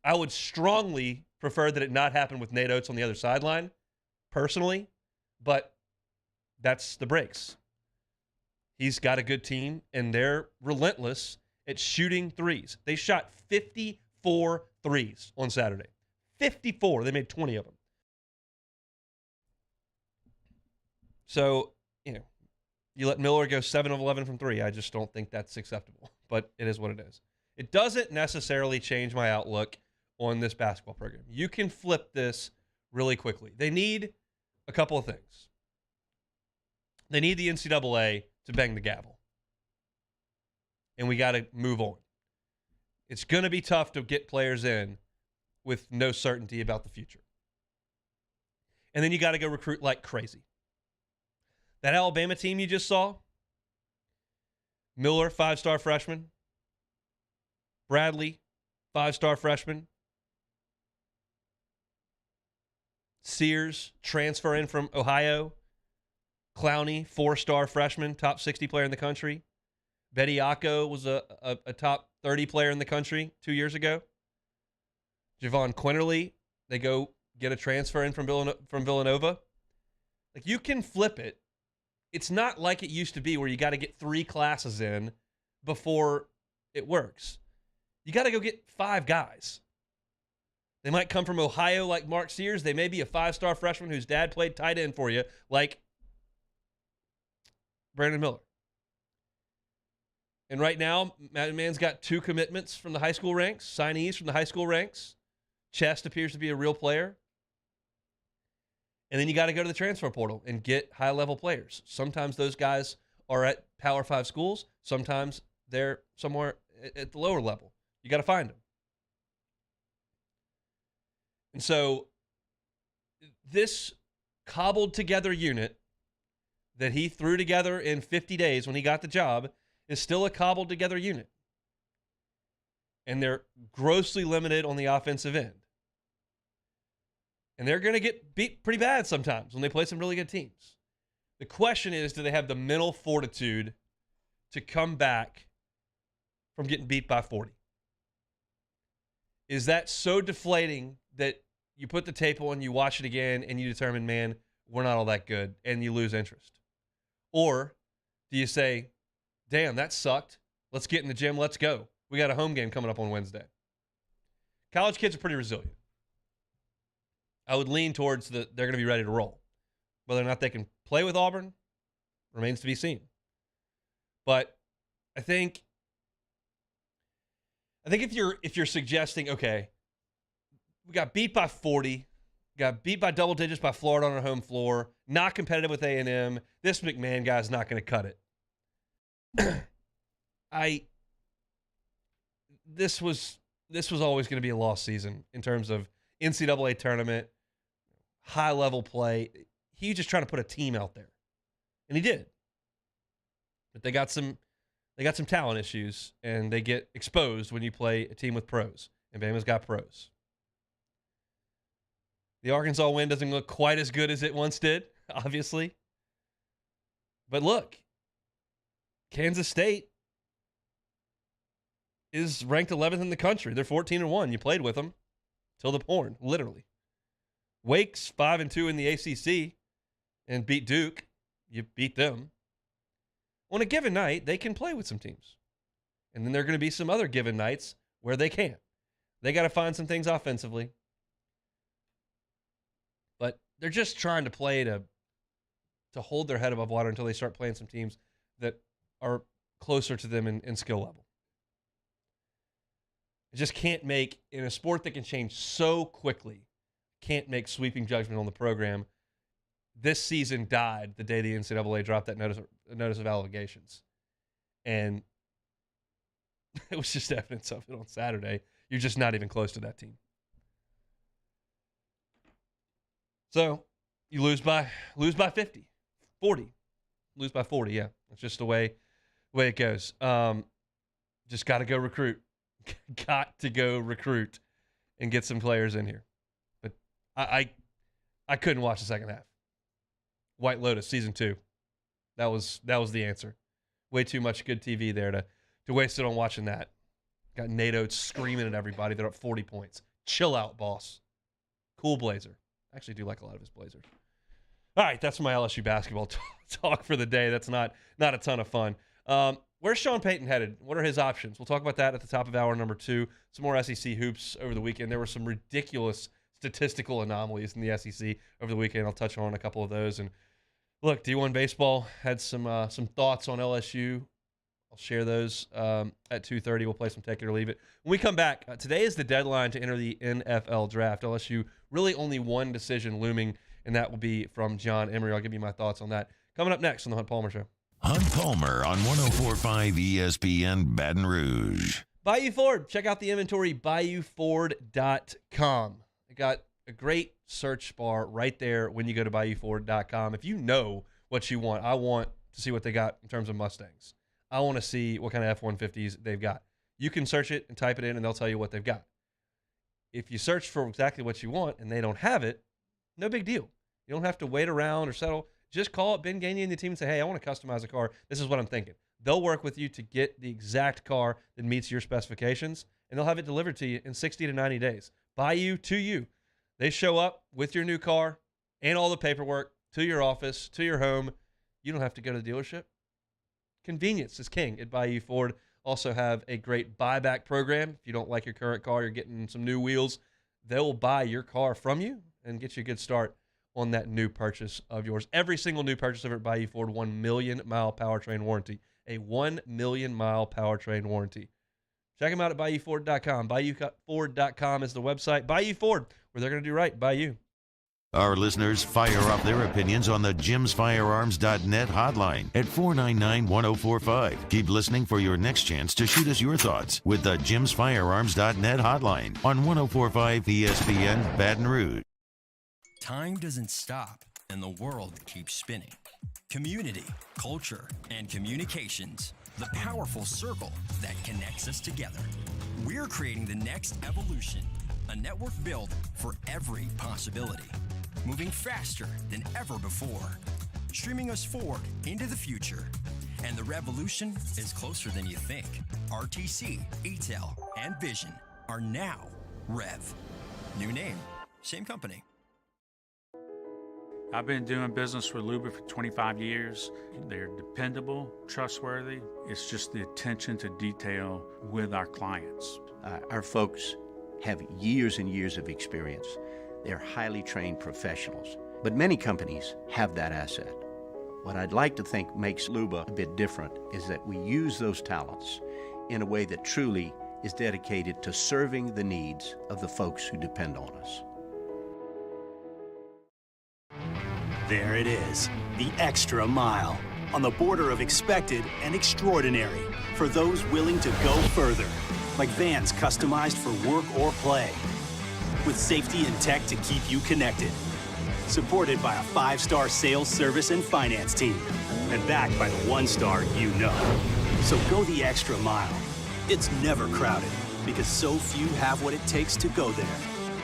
I would strongly prefer that it not happen with Nate Oates on the other sideline, personally, but that's the breaks. He's got a good team, and they're relentless at shooting threes. They shot 54 threes on Saturday. 54. They made 20 of them. So, you let Miller go 7 of 11 from 3. I just don't think that's acceptable, but it is what it is. It doesn't necessarily change my outlook on this basketball program. You can flip this really quickly. They need a couple of things. They need the NCAA to bang the gavel. And we got to move on. It's going to be tough to get players in with no certainty about the future. And then you got to go recruit like crazy. That Alabama team you just saw, Miller, 5-star freshman. Bradley, 5-star freshman. Sears, transfer in from Ohio. Clowney, 4-star freshman, top 60 player in the country. Bediako was a top 30 player in the country 2 years ago. Javon Quinterly, they go get a transfer in from Villanova. Like, you can flip it. It's not like it used to be where you got to get 3 classes in before it works. You got to go get 5 guys. They might come from Ohio like Mark Sears. They may be a 5-star freshman whose dad played tight end for you like Brandon Miller. And right now, Man's got 2 commitments from the high school ranks, signees from the high school ranks. Chest appears to be a real player. And then you got to go to the transfer portal and get high-level players. Sometimes those guys are at Power 5 schools. Sometimes they're somewhere at the lower level. You got to find them. And so this cobbled-together unit that he threw together in 50 days when he got the job is still a cobbled-together unit. And they're grossly limited on the offensive end. And they're going to get beat pretty bad sometimes when they play some really good teams. The question is, do they have the mental fortitude to come back from getting beat by 40? Is that so deflating that you put the tape on, you watch it again, and you determine, man, we're not all that good, and you lose interest? Or do you say, damn, that sucked. Let's get in the gym. Let's go. We got a home game coming up on Wednesday. College kids are pretty resilient. I would lean towards they're going to be ready to roll. Whether or not they can play with Auburn remains to be seen. But I think I think if you're suggesting, okay, we got beat by 40, got beat by double digits by Florida on our home floor, not competitive with A&M, this McMahon guy's not going to cut it. This was always going to be a lost season in terms of NCAA tournament, high level play. He was just trying to put a team out there, and he did. But they got some talent issues, and they get exposed when you play a team with pros. And Bama's got pros. The Arkansas win doesn't look quite as good as it once did, obviously. But look, Kansas State is ranked 11th in the country. They're 14-1. You played with them till the porn, literally. Wake's 5-2 in the ACC and beat Duke. You beat them. On a given night, they can play with some teams. And then there are going to be some other given nights where they can't. They got to find some things offensively. But they're just trying to play to hold their head above water until they start playing some teams that are closer to them in skill level. I just can't make, in a sport that can change so quickly, can't make sweeping judgment on the program. This season died the day the NCAA dropped that notice of allegations. And it was just evidence of it on Saturday. You're just not even close to that team. So you lose by 50, 40. Lose by 40, yeah. That's just the way it goes. Just got to go recruit. Got to go recruit and get some players in here. But I couldn't watch the second half. White Lotus season 2. That was the answer. Way too much good TV there to waste it on watching that. Got NATO screaming at everybody. They're up 40 points. Chill out, boss. Cool blazer. I actually do like a lot of his blazers. All right, that's my LSU basketball talk for the day. That's not a ton of fun. Where's Sean Payton headed? What are his options? We'll talk about that at the top of hour number 2. Some more SEC hoops over the weekend. There were some ridiculous statistical anomalies in the SEC over the weekend. I'll touch on a couple of those. And look, D1 Baseball had some thoughts on LSU. I'll share those at 2:30. We'll play some Take It or Leave It. When we come back, today is the deadline to enter the NFL draft. LSU really only one decision looming, and that will be from John Emery. I'll give you my thoughts on that. Coming up next on the Hunt Palmer Show. Hunt Palmer on 104.5 ESPN Baton Rouge. Bayou Ford. Check out the inventory, BayouFord.com. They got a great search bar right there when you go to BayouFord.com. If you know what you want, I want to see what they got in terms of Mustangs. I want to see what kind of F-150s they've got. You can search it and type it in, and they'll tell you what they've got. If you search for exactly what you want and they don't have it, no big deal. You don't have to wait around or settle. Just call up Ben Gainey and the team and say, hey, I want to customize a car. This is what I'm thinking. They'll work with you to get the exact car that meets your specifications, and they'll have it delivered to you in 60 to 90 days. Bayou to you. They show up with your new car and all the paperwork to your office, to your home. You don't have to go to the dealership. Convenience is king at Bayou Ford. Also have a great buyback program. If you don't like your current car, you're getting some new wheels, they will buy your car from you and get you a good start on that new purchase of yours. Every single new purchase over at Bayou Ford, 1 million mile powertrain warranty. A 1 million mile powertrain warranty. Check them out at BayouFord.com. BayouFord.com is the website. Bayou Ford, where they're going to do right by you. Our listeners fire up their opinions on the JimsFirearms.net hotline at 499-1045. Keep listening for your next chance to shoot us your thoughts with the JimsFirearms.net hotline on 104.5 ESPN Baton Rouge. Time doesn't stop, and the world keeps spinning. Community, culture, and communications, the powerful circle that connects us together. We're creating the next evolution, a network built for every possibility, moving faster than ever before, streaming us forward into the future. And the revolution is closer than you think. RTC, ATEL, and Vision are now Rev. New name, same company. I've been doing business with Luba for 25 years. They're dependable, trustworthy. It's just the attention to detail with our clients. Our folks have years and years of experience. They're highly trained professionals. But many companies have that asset. What I'd like to think makes Luba a bit different is that we use those talents in a way that truly is dedicated to serving the needs of the folks who depend on us. There it is, the extra mile, on the border of expected and extraordinary, for those willing to go further, like vans customized for work or play, with safety and tech to keep you connected, supported by a 5-star sales, service, and finance team, and backed by the 1-star you know. So go the extra mile. It's never crowded, because so few have what it takes to go there.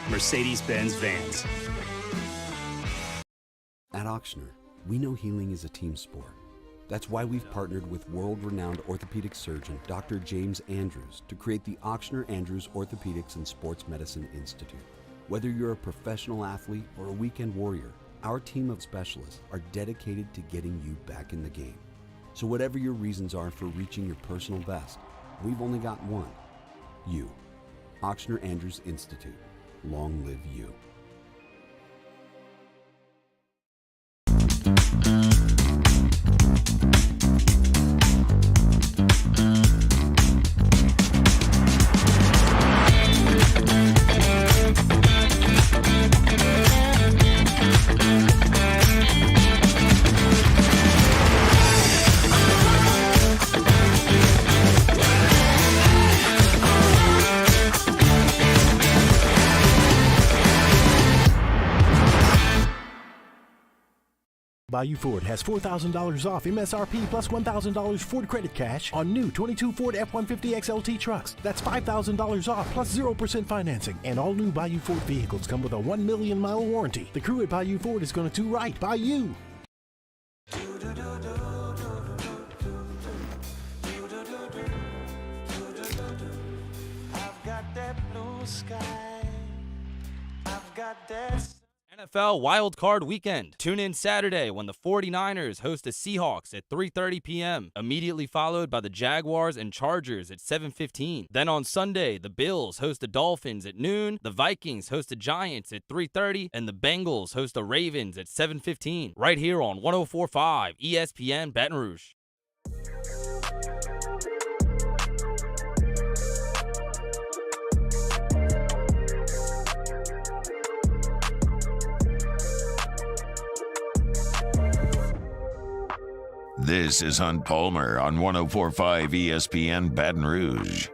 Mercedes-Benz Vans. At Auctioner, we know healing is a team sport. That's why we've partnered with world-renowned orthopedic surgeon Dr. James Andrews to create the Auctioner Andrews Orthopedics and Sports Medicine Institute. Whether you're a professional athlete or a weekend warrior, our team of specialists are dedicated to getting you back in the game. So whatever your reasons are for reaching your personal best, we've only got one. You. Auctioner Andrews Institute. Long live you. Bayou Ford has $4,000 off MSRP plus $1,000 Ford credit cash on new 22 Ford F-150 XLT trucks. That's $5,000 off plus 0% financing. And all new Bayou Ford vehicles come with a 1 million mile warranty. The crew at Bayou Ford is going to do right by you. I've got that blue sky. I've got that. NFL Wild Card Weekend. Tune in Saturday when the 49ers host the Seahawks at 3:30 p.m., immediately followed by the Jaguars and Chargers at 7:15. Then on Sunday, the Bills host the Dolphins at noon, the Vikings host the Giants at 3:30, and the Bengals host the Ravens at 7:15. Right here on 104.5 ESPN Baton Rouge. This is Hunt Palmer on 104.5 ESPN Baton Rouge.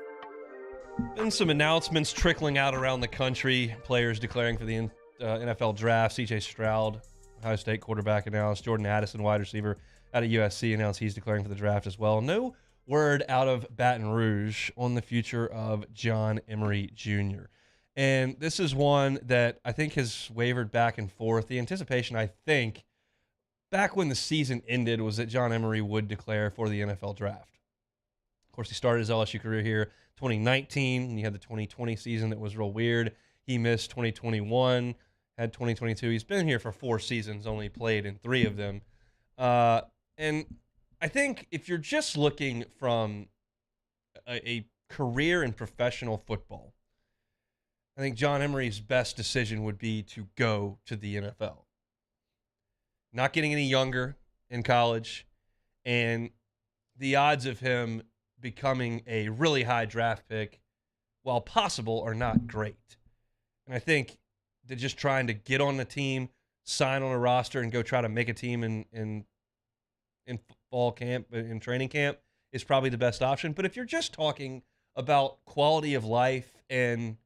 Been some announcements trickling out around the country. Players declaring for the NFL draft. C.J. Stroud, Ohio State quarterback, announced. Jordan Addison, wide receiver out of USC, announced he's declaring for the draft as well. No word out of Baton Rouge on the future of John Emery Jr. And this is one that I think has wavered back and forth. The anticipation, I think, back when the season ended, was that John Emery would declare for the NFL draft. Of course, he started his LSU career here 2019, and you had the 2020 season that was real weird. He missed 2021, had 2022. He's been here for 4 seasons, only played in 3 of them. And I think if you're just looking from a career in professional football, I think John Emery's best decision would be to go to the NFL. Not getting any younger in college, and the odds of him becoming a really high draft pick, while possible, are not great. And I think that just trying to get on the team, sign on a roster, and go try to make a team in fall camp, in training camp, is probably the best option. But if you're just talking about quality of life and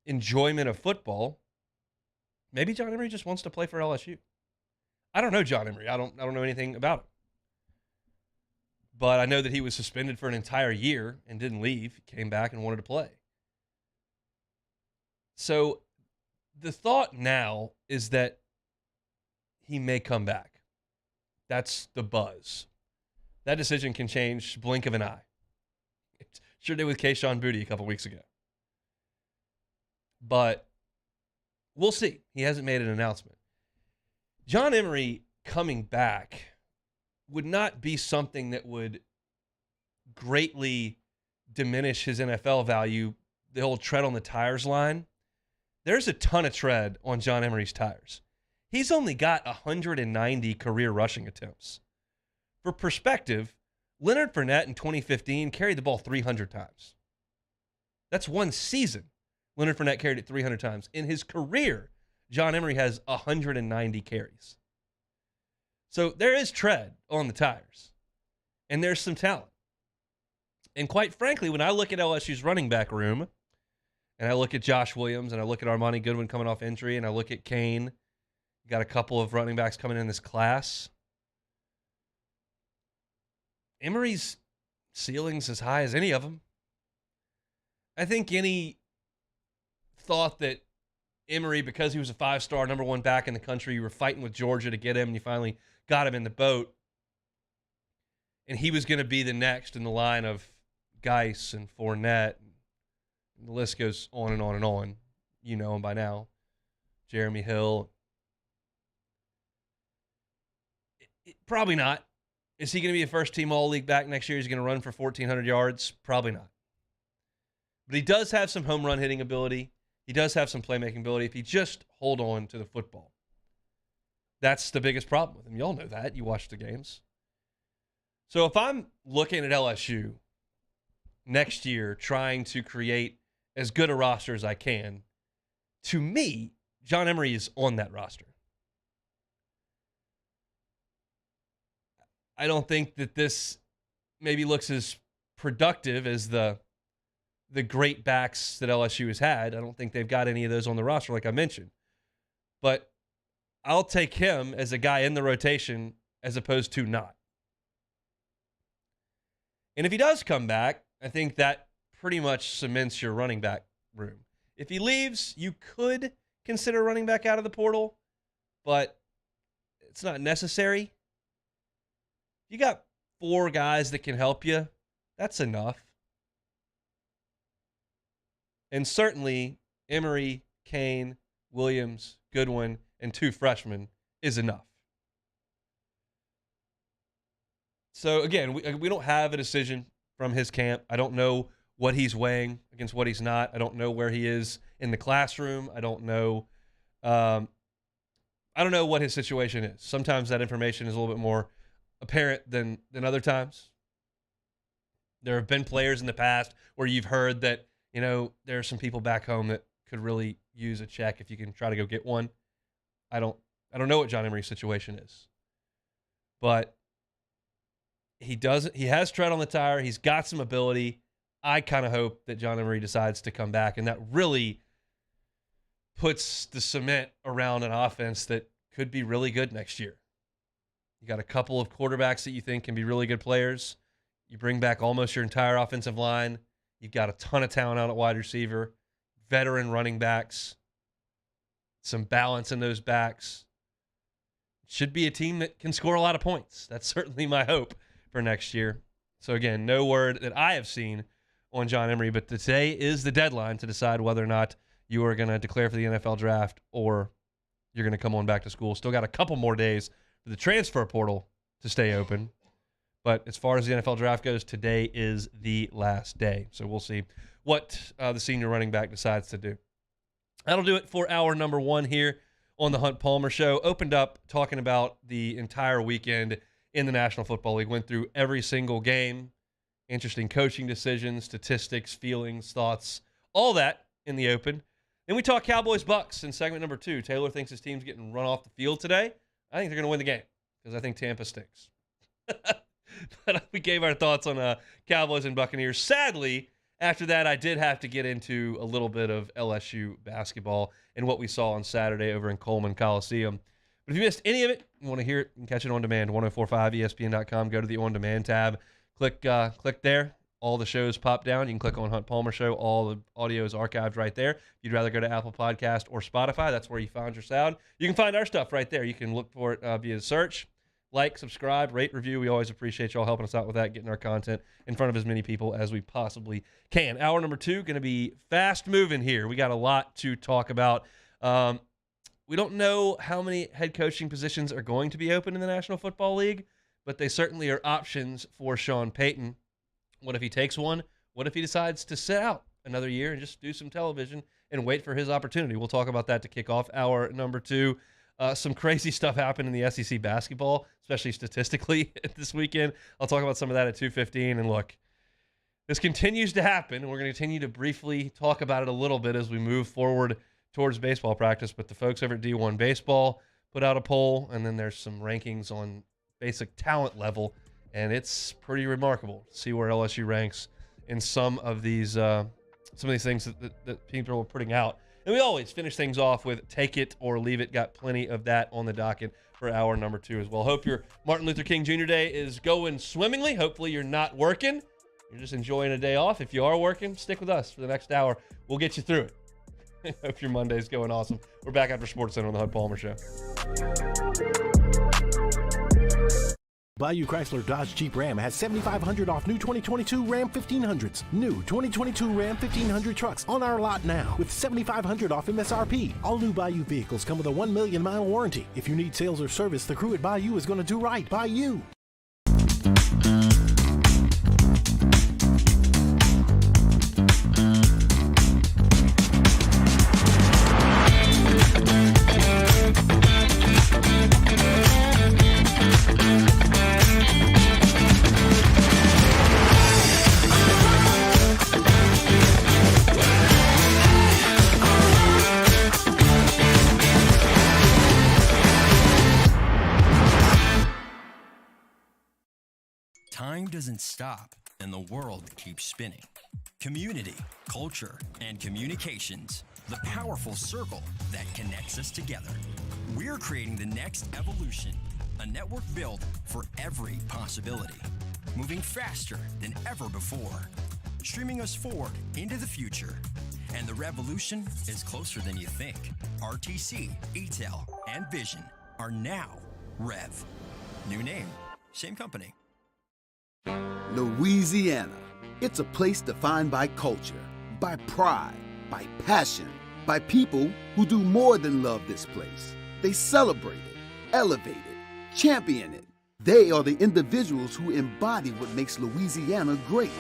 enjoyment of football, maybe John Emery just wants to play for LSU. I don't know John Emery. I don't know anything about him. But I know that he was suspended for an entire year and didn't leave. He came back and wanted to play. So the thought now is that he may come back. That's the buzz. That decision can change blink of an eye. It sure did with Kayshon Boutte a couple weeks ago. But we'll see. He hasn't made an announcement. John Emery coming back would not be something that would greatly diminish his NFL value, the whole tread on the tires line. There's a ton of tread on John Emery's tires. He's only got 190 career rushing attempts. For perspective, Leonard Fournette in 2015 carried the ball 300 times. That's one season. Leonard Fournette carried it 300 times. In his career, John Emery has 190 carries. So there is tread on the tires, and there's some talent. And quite frankly, when I look at LSU's running back room, and I look at Josh Williams, and I look at Armani Goodwin coming off injury, and I look at Kane, got a couple of running backs coming in this class. Emery's ceiling's as high as any of them. I think any thought that Emery, because he was a 5-star number 1 back in the country, you were fighting with Georgia to get him, and you finally got him in the boat, and he was going to be the next in the line of Geis and Fournette. The list goes on and on and on. You know him by now. Jeremy Hill. Probably not. Is he going to be a first-team All-League back next year? He's going to run for 1,400 yards? Probably not. But he does have some home run hitting ability. He does have some playmaking ability if he just hold on to the football. That's the biggest problem with him. You all know that. You watch the games. So if I'm looking at LSU next year trying to create as good a roster as I can, to me, John Emery is on that roster. I don't think that this maybe looks as productive as the great backs that LSU has had. I don't think they've got any of those on the roster, like I mentioned. But I'll take him as a guy in the rotation as opposed to not. And if he does come back, I think that pretty much cements your running back room. If he leaves, you could consider running back out of the portal, but it's not necessary. You got 4 guys that can help you. That's enough. And certainly, Emery, Kane, Williams, Goodwin, and 2 freshmen is enough. So, again, we don't have a decision from his camp. I don't know what he's weighing against what he's not. I don't know where he is in the classroom. I don't know what his situation is. Sometimes that information is a little bit more apparent than other times. There have been players in the past where you've heard that, you know, there are some people back home that could really use a check if you can try to go get one. I don't know what John Emery's situation is. But he has tread on the tire. He's got some ability. I kind of hope that John Emery decides to come back, and that really puts the cement around an offense that could be really good next year. You got a couple of quarterbacks that you think can be really good players. You bring back almost your entire offensive line. You've got a ton of talent out at wide receiver, veteran running backs, some balance in those backs. Should be a team that can score a lot of points. That's certainly my hope for next year. So again, no word that I have seen on John Emery, but today is the deadline to decide whether or not you are going to declare for the NFL draft or you're going to come on back to school. Still got a couple more days for the transfer portal to stay open. But as far as the NFL draft goes, today is the last day. So we'll see what the senior running back decides to do. That'll do it for hour number 1 here on the Hunt Palmer Show. Opened up talking about the entire weekend in the National Football League. Went through every single game. Interesting coaching decisions, statistics, feelings, thoughts, all that in the open. Then we talk Cowboys Bucks in segment number 2. Taylor thinks his team's getting run off the field today. I think they're going to win the game because I think Tampa stinks. But we gave our thoughts on Cowboys and Buccaneers. Sadly, after that, I did have to get into a little bit of LSU basketball and what we saw on Saturday over in Coleman Coliseum. But if you missed any of it, you want to hear it, you can catch it on demand, 1045ESPN.com. Go to the On Demand tab. Click there. All the shows pop down. You can click on Hunt Palmer Show. All the audio is archived right there. If you'd rather go to Apple Podcast or Spotify, that's where you found your sound. You can find our stuff right there. You can look for it via search. Like, subscribe, rate, review. We always appreciate y'all helping us out with that, getting our content in front of as many people as we possibly can. Hour number 2, going to be fast moving here. We got a lot to talk about. We don't know how many head coaching positions are going to be open in the National Football League, but they certainly are options for Sean Payton. What if he takes one? What if he decides to sit out another year and just do some television and wait for his opportunity? We'll talk about that to kick off hour number 2. Some crazy stuff happened in the SEC basketball, especially statistically this weekend. I'll talk about some of that at 2:15. And look, this continues to happen, and we're going to continue to briefly talk about it a little bit as we move forward towards baseball practice. But the folks over at D1 Baseball put out a poll, and then there's some rankings on basic talent level, and it's pretty remarkable to see where LSU ranks in some of these things that people are putting out. And we always finish things off with take it or leave it. Got plenty of that on the docket for hour number 2 as well. Hope your Martin Luther King Jr. Day is going swimmingly. Hopefully you're not working. You're just enjoying a day off. If you are working, stick with us for the next hour. We'll get you through it. Hope your Monday's going awesome. We're back after Sports Center on the Hud Palmer Show. Bayou Chrysler Dodge Jeep Ram has $7,500 off new 2022 Ram 1500s. New 2022 Ram 1500 trucks on our lot now with $7,500 off MSRP. All new Bayou vehicles come with a 1 million mile warranty. If you need sales or service, the crew at Bayou is going to do right by you. Time doesn't stop, and the world keeps spinning. Community, culture, and communications, the powerful circle that connects us together. We're creating the next evolution, a network built for every possibility, moving faster than ever before, streaming us forward into the future. And the revolution is closer than you think. RTC, ETEL, and Vision are now Rev. New name, same company. Louisiana. It's a place defined by culture, by pride, by passion, by people who do more than love this place. They celebrate it, elevate it, champion it. They are the individuals who embody what makes Louisiana great.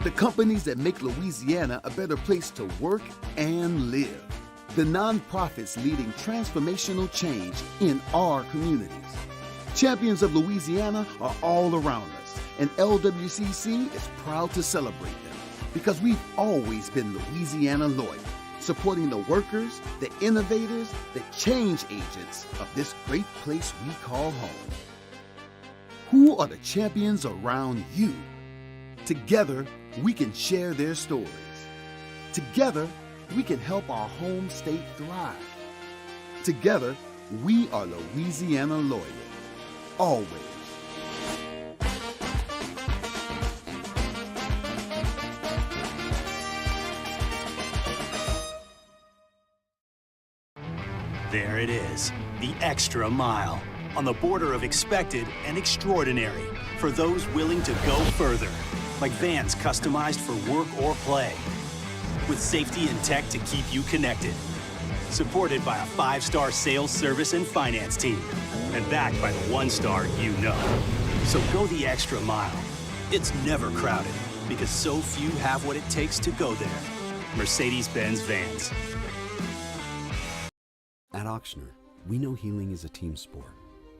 The companies that make Louisiana a better place to work and live. The nonprofits leading transformational change in our communities. Champions of Louisiana are all around us, and LWCC is proud to celebrate them because we've always been Louisiana loyal, supporting the workers, the innovators, the change agents of this great place we call home. Who are the champions around you? Together, we can share their stories. Together, we can help our home state thrive. Together, we are Louisiana loyal. Always. There it is, the extra mile, on the border of expected and extraordinary, for those willing to go further, like vans customized for work or play, with safety and tech to keep you connected, supported by a 5-star sales, service, and finance team, and backed by the 1-star you know. So go the extra mile. It's never crowded, because so few have what it takes to go there. Mercedes-Benz Vans. At Auctioner, we know healing is a team sport.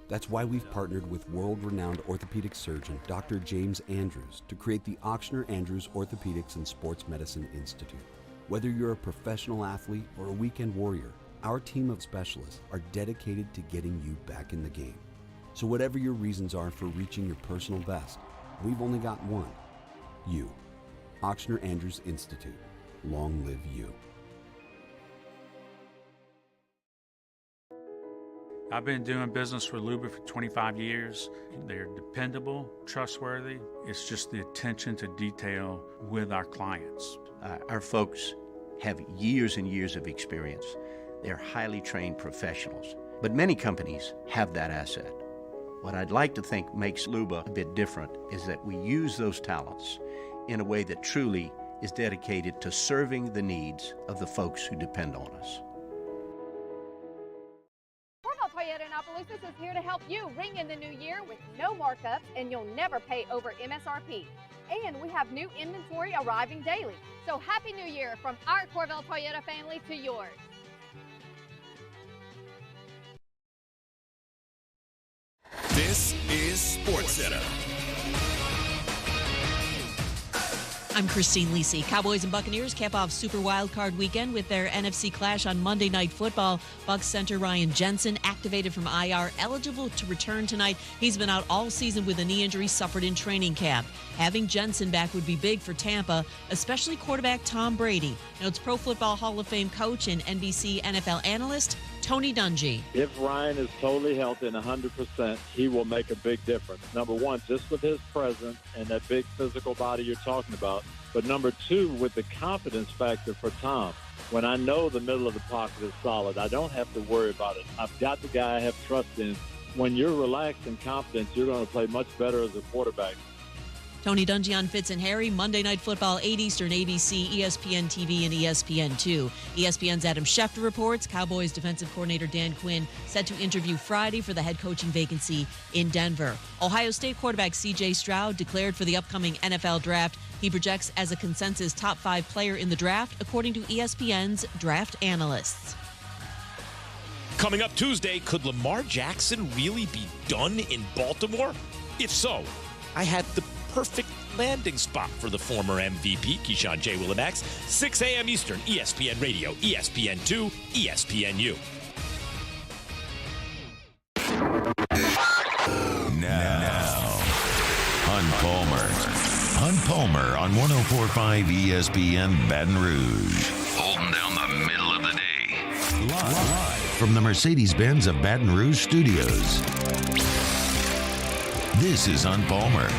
That's why we've partnered with world-renowned orthopedic surgeon Dr. James Andrews to create the Auctioner Andrews Orthopedics and Sports Medicine Institute. Whether you're a professional athlete or a weekend warrior, our team of specialists are dedicated to getting you back in the game. So whatever your reasons are for reaching your personal best, we've only got one. You. Auctioner Andrews Institute. Long live you. I've been doing business with Luba for 25 years. They're dependable, trustworthy. It's just the attention to detail with our clients. Our folks have years and years of experience. They're highly trained professionals. But many companies have that asset. What I'd like to think makes Luba a bit different is that we use those talents in a way that truly is dedicated to serving the needs of the folks who depend on us. This is here to help you ring in the new year with no markups, and you'll never pay over MSRP. And we have new inventory arriving daily. So Happy New Year from our Corvell Toyota family to yours. This is SportsCenter. I'm Christine Lisi. Cowboys and Buccaneers cap off Super Wildcard Weekend with their NFC clash on Monday Night Football. Bucs center Ryan Jensen, activated from IR, eligible to return tonight. He's been out all season with a knee injury suffered in training camp. Having Jensen back would be big for Tampa, especially quarterback Tom Brady. Notes Pro Football Hall of Fame coach and NBC NFL analyst Tony Dungy. If Ryan is totally healthy and 100%, he will make a big difference. Number one, just with his presence and that big physical body you're talking about. But number two, with the confidence factor for Tom. When I know the middle of the pocket is solid, I don't have to worry about it. I've got the guy I have trust in. When you're relaxed and confident, you're going to play much better as a quarterback. Tony Dungy on Fitz and Harry, Monday Night Football, 8 Eastern, ABC, ESPN TV, and ESPN2. ESPN's Adam Schefter reports Cowboys defensive coordinator Dan Quinn set to interview Friday for the head coaching vacancy in Denver. Ohio State quarterback C.J. Stroud declared for the upcoming NFL draft. He projects as a consensus top 5 player in the draft, according to ESPN's draft analysts. Coming up Tuesday, could Lamar Jackson really be done in Baltimore? If so, I had the perfect landing spot for the former MVP, Keyshawn J. Willimax, 6 a.m. Eastern, ESPN Radio, ESPN2, ESPNU. Now, Hunt Palmer on 104.5 ESPN Baton Rouge. Holding down the middle of the day. Live from the Mercedes-Benz of Baton Rouge studios. This is Hunt Palmer.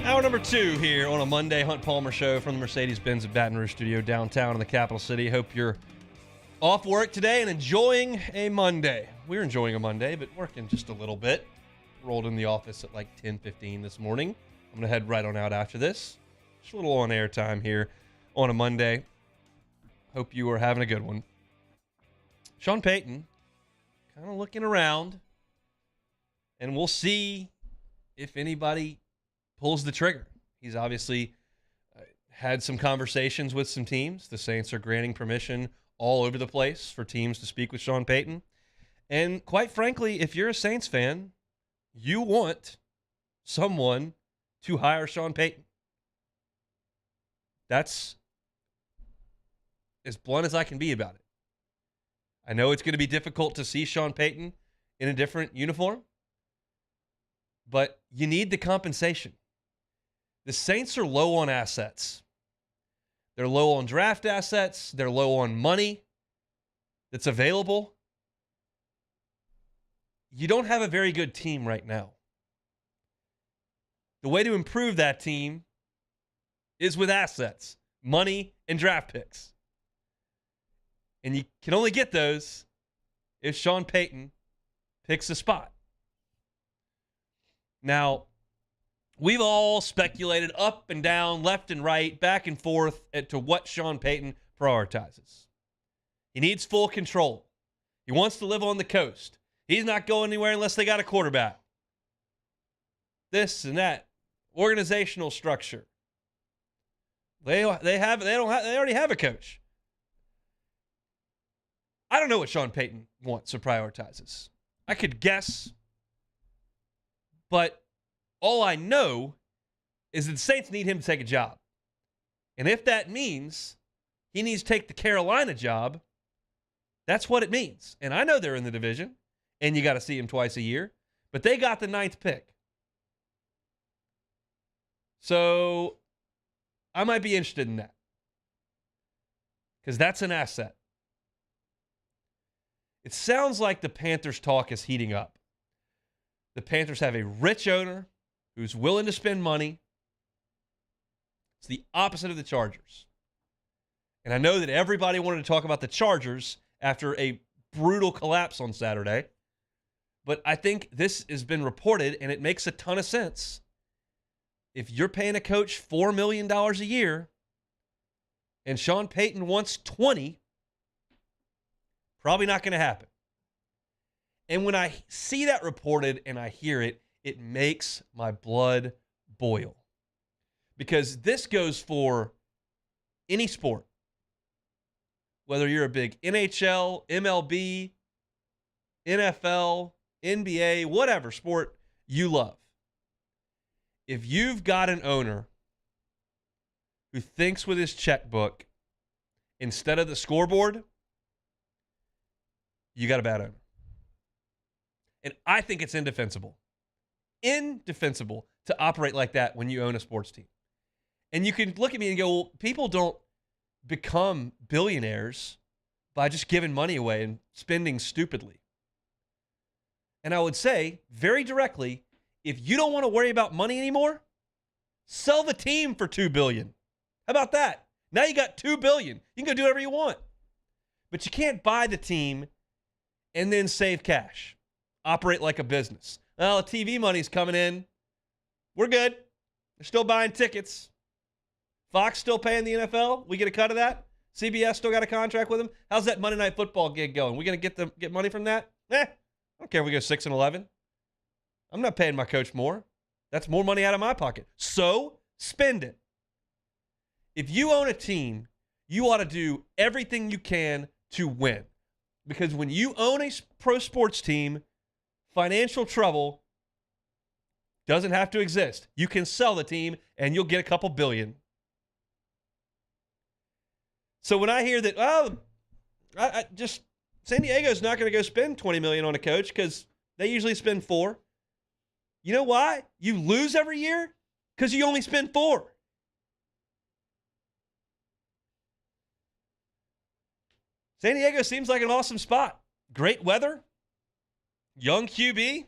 Hour number 2 here on a Monday Hunt Palmer show from the Mercedes-Benz of Baton Rouge studio downtown in the capital city. Hope you're off work today and enjoying a Monday. We're enjoying a Monday, but working just a little bit. Rolled in the office at like 10:15 this morning. I'm going to head right on out after this. Just a little on-air time here on a Monday. Hope you are having a good one. Sean Payton kind of looking around, and we'll see if anybody pulls the trigger. He's obviously had some conversations with some teams. The Saints are granting permission all over the place for teams to speak with Sean Payton. And quite frankly, if you're a Saints fan, you want someone to hire Sean Payton. That's as blunt as I can be about it. I know it's going to be difficult to see Sean Payton in a different uniform, but you need the compensation. The Saints are low on assets. They're low on draft assets. They're low on money that's available. You don't have a very good team right now. The way to improve that team is with assets, money, and draft picks. And you can only get those if Sean Payton picks a spot. Now, we've all speculated up and down, left and right, back and forth as to what Sean Payton prioritizes. He needs full control. He wants to live on the coast. He's not going anywhere unless they got a quarterback. This and that. Organizational structure. They already have a coach. I don't know what Sean Payton wants or prioritizes. I could guess, but all I know is that the Saints need him to take a job. And if that means he needs to take the Carolina job, that's what it means. And I know they're in the division, and you got to see him twice a year, but they got the 9th pick. So I might be interested in that because that's an asset. It sounds like the Panthers' talk is heating up. The Panthers have a rich owner who's willing to spend money. It's the opposite of the Chargers. And I know that everybody wanted to talk about the Chargers after a brutal collapse on Saturday. But I think this has been reported, and it makes a ton of sense. If you're paying a coach $4 million a year and Sean Payton wants 20, probably not going to happen. And when I see that reported and I hear it, it makes my blood boil. Because this goes for any sport. Whether you're a big NHL, MLB, NFL, NBA, whatever sport you love. If you've got an owner who thinks with his checkbook instead of the scoreboard, you got a bad owner. And I think it's indefensible to operate like that when you own a sports team. And you can look at me and go, well, people don't become billionaires by just giving money away and spending stupidly. And I would say very directly, if you don't want to worry about money anymore, sell the team for $2 billion. How about that? Now you got $2 billion. You can go do whatever you want. But you can't buy the team and then save cash. Operate like a business. Well, the TV money's coming in. We're good. They're still buying tickets. Fox still paying the NFL. We get a cut of that. CBS still got a contract with them. How's that Monday Night Football gig going? We going to get money from that? I don't care if we go 6-11. I'm not paying my coach more. That's more money out of my pocket. So spend it. If you own a team, you ought to do everything you can to win. Because when you own a pro sports team, financial trouble doesn't have to exist. You can sell the team and you'll get a couple billion. So when I hear that, San Diego's not going to go spend $20 million on a coach because they usually spend $4 million. You know why? You lose every year because you only spend $4 million. San Diego seems like an awesome spot. Great weather, young QB,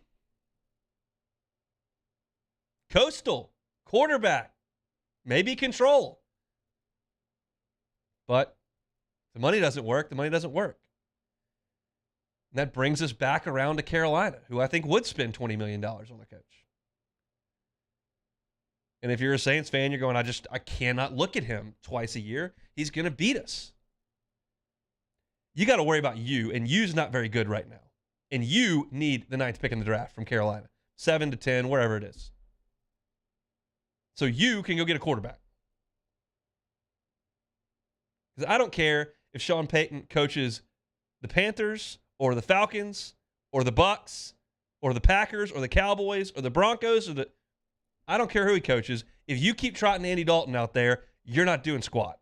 coastal, quarterback, maybe control. But the money doesn't work. The money doesn't work. And that brings us back around to Carolina, who I think would spend $20 million on a coach. And if you're a Saints fan, you're going, I cannot look at him twice a year. He's going to beat us. You got to worry about you, and you's not very good right now. And you need the 9th pick in the draft from Carolina, 7 to 10, wherever it is. So you can go get a quarterback. Because I don't care if Sean Payton coaches the Panthers or the Falcons or the Bucks or the Packers or the Cowboys or the Broncos I don't care who he coaches. If you keep trotting Andy Dalton out there, you're not doing squat.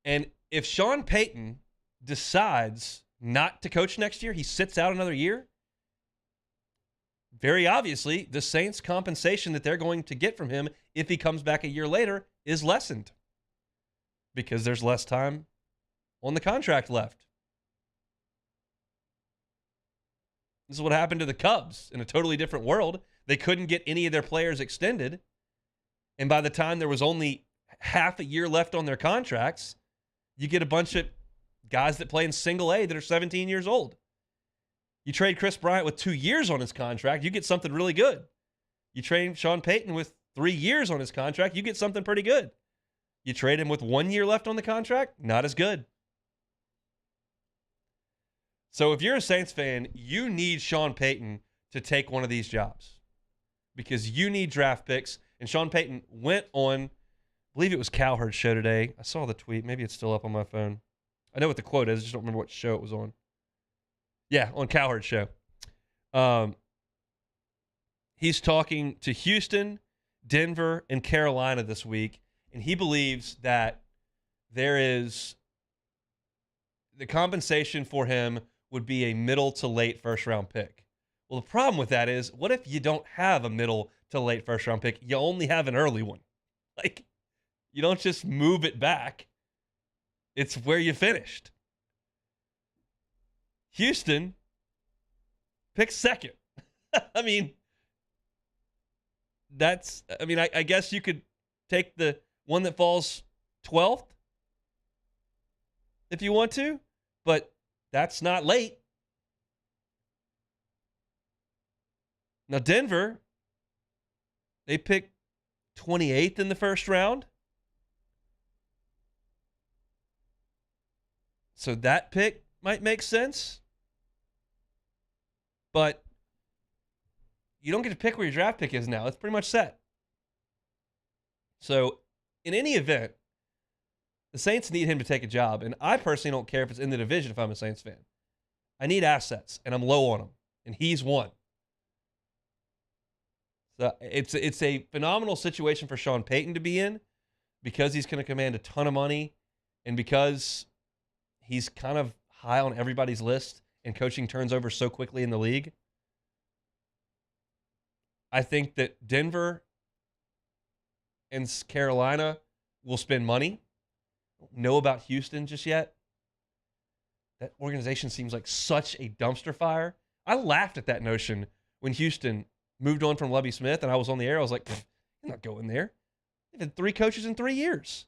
And if Sean Payton decides not to coach next year, he sits out another year, very obviously the Saints' compensation that they're going to get from him if he comes back a year later is lessened because there's less time on the contract left. This is what happened to the Cubs in a totally different world. They couldn't get any of their players extended. And by the time there was only half a year left on their contracts, you get a bunch of guys that play in single A that are 17 years old. You trade Chris Bryant with 2 years on his contract, you get something really good. You trade Sean Payton with 3 years on his contract, you get something pretty good. You trade him with 1 year left on the contract, not as good. So if you're a Saints fan, you need Sean Payton to take one of these jobs because you need draft picks. And Sean Payton went on, I believe it was Cowherd's show today. I saw the tweet. Maybe it's still up on my phone. I know what the quote is. I just don't remember what show it was on. Yeah, on Cowherd's show. He's talking to Houston, Denver, and Carolina this week, and he believes that there is the compensation for him would be a middle to late first-round pick. Well, the problem with that is, what if you don't have a middle to late first-round pick? You only have an early one. Like, you don't just move it back. It's where you finished. Houston picks second. I mean, I guess you could take the one that falls 12th if you want to, but that's not late. Now, Denver, they picked 28th in the first round. So that pick might make sense. But you don't get to pick where your draft pick is now. It's pretty much set. So in any event, the Saints need him to take a job. And I personally don't care if it's in the division if I'm a Saints fan. I need assets, and I'm low on them. And he's one. So it's a phenomenal situation for Sean Payton to be in because he's going to command a ton of money and because he's kind of high on everybody's list and coaching turns over so quickly in the league. I think that Denver and Carolina will spend money. Don't know about Houston just yet. That organization seems like such a dumpster fire. I laughed at that notion when Houston moved on from Lovie Smith and I was on the air. I was like, you're not going there. They've had 3 coaches in 3 years.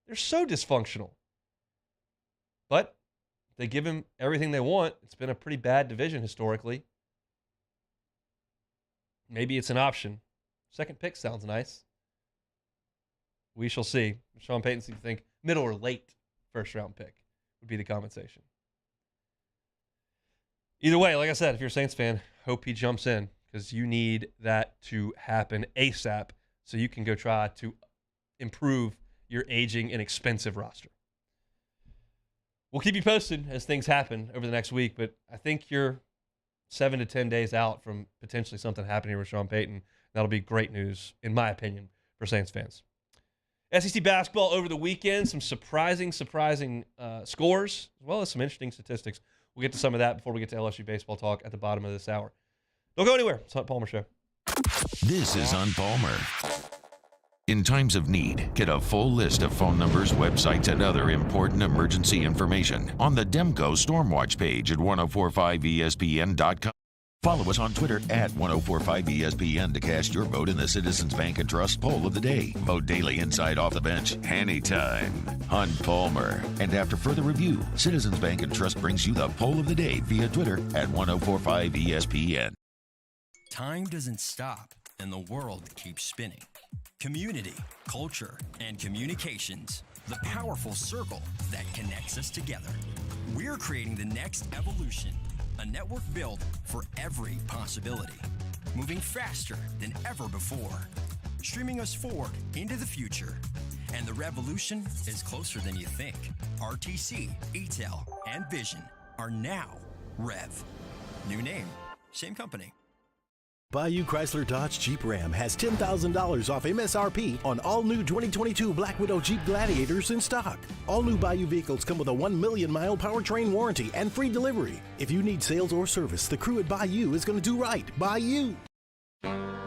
They're so dysfunctional. But they give him everything they want. It's been a pretty bad division historically. Maybe it's an option. Second pick sounds nice. We shall see. Sean Payton seems to think middle or late first round pick would be the compensation. Either way, like I said, if you're a Saints fan, hope he jumps in because you need that to happen ASAP so you can go try to improve your aging and expensive roster. We'll keep you posted as things happen over the next week, but I think you're 7 to 10 days out from potentially something happening with Sean Payton. That'll be great news, in my opinion, for Saints fans. SEC basketball over the weekend, some surprising scores, as well as some interesting statistics. We'll get to some of that before we get to LSU baseball talk at the bottom of this hour. Don't go anywhere. It's Hunt Palmer Show. This is Hunt Palmer. In times of need, get a full list of phone numbers, websites, and other important emergency information on the Demco Stormwatch page at 1045ESPN.com. Follow us on Twitter at 1045ESPN to cast your vote in the Citizens Bank and Trust poll of the day. Vote daily inside Off the Bench, anytime. Hunt Palmer. And after further review, Citizens Bank and Trust brings you the poll of the day via Twitter at 1045ESPN. Time doesn't stop, and the world keeps spinning. Community, culture, and communications. The powerful circle that connects us together. We're creating the next evolution. A network built for every possibility. Moving faster than ever before. Streaming us forward into the future. And the revolution is closer than you think. RTC, ETEL, and Vision are now Rev. New name, same company. Bayou Chrysler Dodge Jeep Ram has $10,000 off MSRP on all new 2022 Black Widow Jeep Gladiators in stock. All new Bayou vehicles come with a 1 million mile powertrain warranty and free delivery. If you need sales or service, the crew at Bayou is going to do right by you.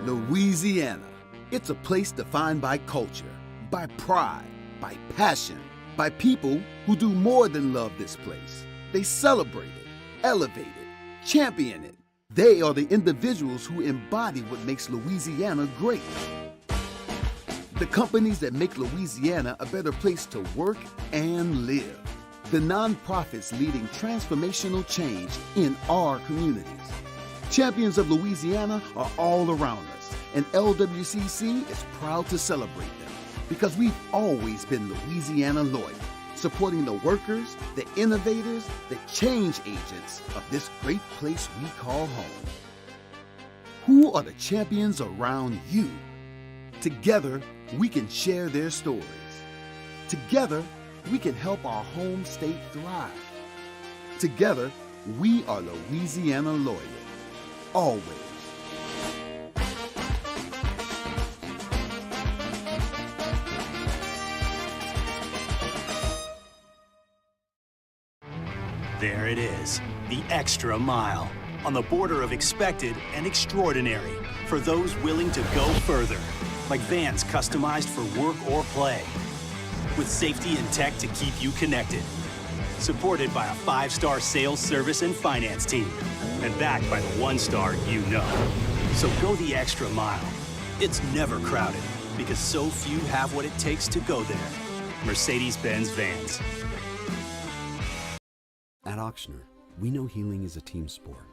Louisiana. It's a place defined by culture, by pride, by passion, by people who do more than love this place. They celebrate it, elevate it, champion it. They are the individuals who embody what makes Louisiana great. The companies that make Louisiana a better place to work and live. The nonprofits leading transformational change in our communities. Champions of Louisiana are all around us, and LWCC is proud to celebrate them because we've always been Louisiana loyal, supporting the workers, the innovators, the change agents of this great place we call home. Who are the champions around you? Together, we can share their stories. Together, we can help our home state thrive. Together, we are Louisiana loyal. Always. There it is, the extra mile, on the border of expected and extraordinary for those willing to go further, like vans customized for work or play, with safety and tech to keep you connected, supported by a 5-star sales, service, and finance team, and backed by the 1-star you know. So go the extra mile. It's never crowded, because so few have what it takes to go there. Mercedes-Benz Vans. At Auctioner, we know healing is a team sport.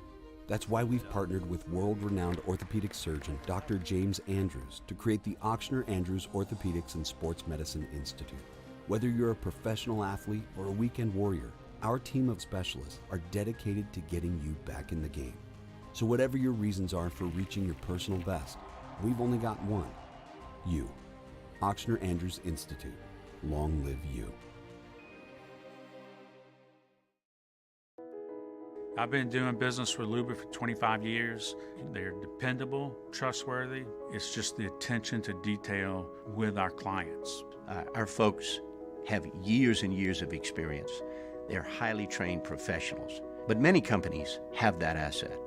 That's why we've partnered with world-renowned orthopedic surgeon Dr. James Andrews to create the Auctioner Andrews Orthopedics and Sports Medicine Institute. Whether you're a professional athlete or a weekend warrior, our team of specialists are dedicated to getting you back in the game. So whatever your reasons are for reaching your personal best, we've only got one. You. Auctioner Andrews Institute. Long live you. I've been doing business with Luba for 25 years. They're dependable, trustworthy. It's just the attention to detail with our clients. Our folks have years and years of experience. They're highly trained professionals. But many companies have that asset.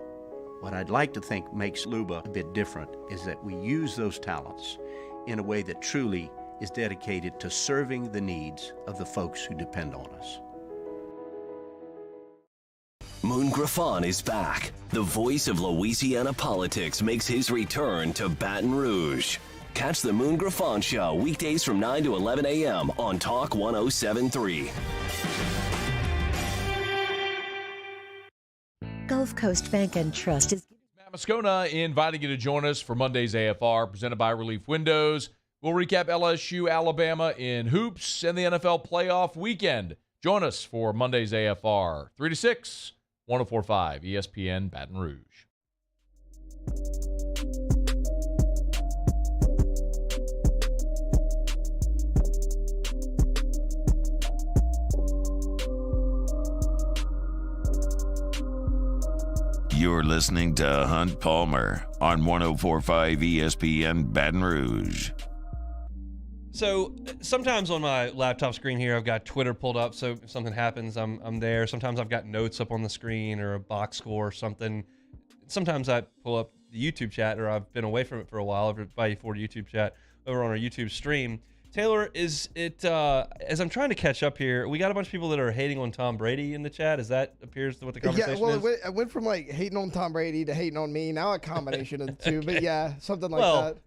What I'd like to think makes Luba a bit different is that we use those talents in a way that truly is dedicated to serving the needs of the folks who depend on us. Moon Griffon is back. The voice of Louisiana politics makes his return to Baton Rouge. Catch the Moon Griffon Show weekdays from 9 to 11 a.m. on Talk 107.3. Gulf Coast Bank and Trust is... Matt Moscona inviting you to join us for Monday's AFR, presented by Relief Windows. We'll recap LSU, Alabama in hoops and the NFL playoff weekend. Join us for Monday's AFR, 3 to 6, 104.5 ESPN Baton Rouge. You're listening to Hunt Palmer on 104.5 ESPN Baton Rouge. So sometimes on my laptop screen here, I've got Twitter pulled up. So if something happens, I'm there. Sometimes I've got notes up on the screen or a box score or something. Sometimes I pull up the YouTube chat, or I've been away from it for a while over at Bayou Ford YouTube chat over on our YouTube stream. Taylor, is it, as I'm trying to catch up here, we got a bunch of people that are hating on Tom Brady in the chat. Is that appears to what the conversation is? I went from like hating on Tom Brady to hating on me. Now a combination of the two. But yeah, something like that.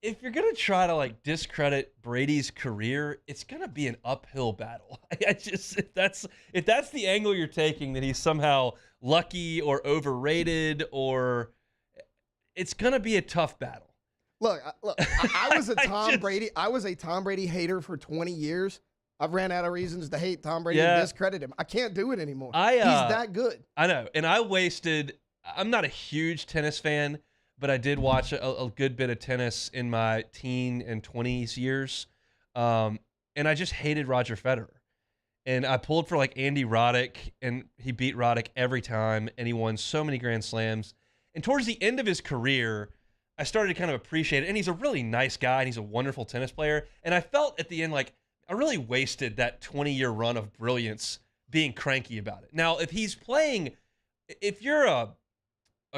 If you're gonna try to like discredit Brady's career, it's gonna be an uphill battle. If that's the angle you're taking, that he's somehow lucky or overrated, or it's gonna be a tough battle. Look, I was a Tom Brady. I was a Tom Brady hater for 20 years. I've ran out of reasons to hate Tom Brady and discredit him. I can't do it anymore. He's that good. I know, and I'm not a huge tennis fan, but I did watch a good bit of tennis in my teen and 20s years, and I just hated Roger Federer. And I pulled for like Andy Roddick, and he beat Roddick every time, and he won so many Grand Slams. And towards the end of his career, I started to kind of appreciate it. And he's a really nice guy, and he's a wonderful tennis player. And I felt at the end like I really wasted that 20-year run of brilliance being cranky about it. Now, if you're a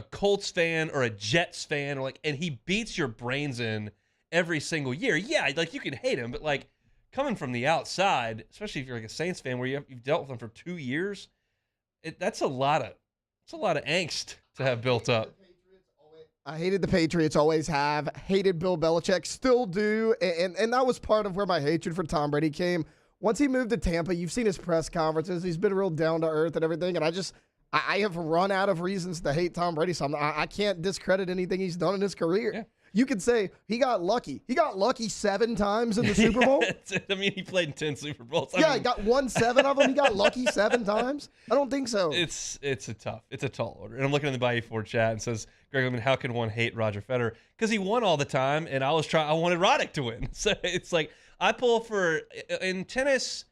Colts fan or a Jets fan, or and he beats your brains in every single year, yeah, like you can hate him, but like coming from the outside, especially if you're like a Saints fan where you've dealt with him for 2 years, that's a lot of angst to have built up. I hated the Patriots, always have. Hated Bill Belichick, still do. And that was part of where my hatred for Tom Brady came. Once he moved to Tampa, you've seen his press conferences. He's been real down to earth and everything. And I have run out of reasons to hate Tom Brady. So I can't discredit anything he's done in his career. Yeah. You could say he got lucky. He got lucky 7 times in the Super Bowl. I mean, he played in 10 Super Bowls. He got won 7 of them. He got lucky 7 times. I don't think so. It's a tall order. And I'm looking in the Bayou Ford chat and says, Greg, I mean, how can one hate Roger Federer? Because he won all the time, and I wanted Roddick to win. So it's like I pull for in tennis.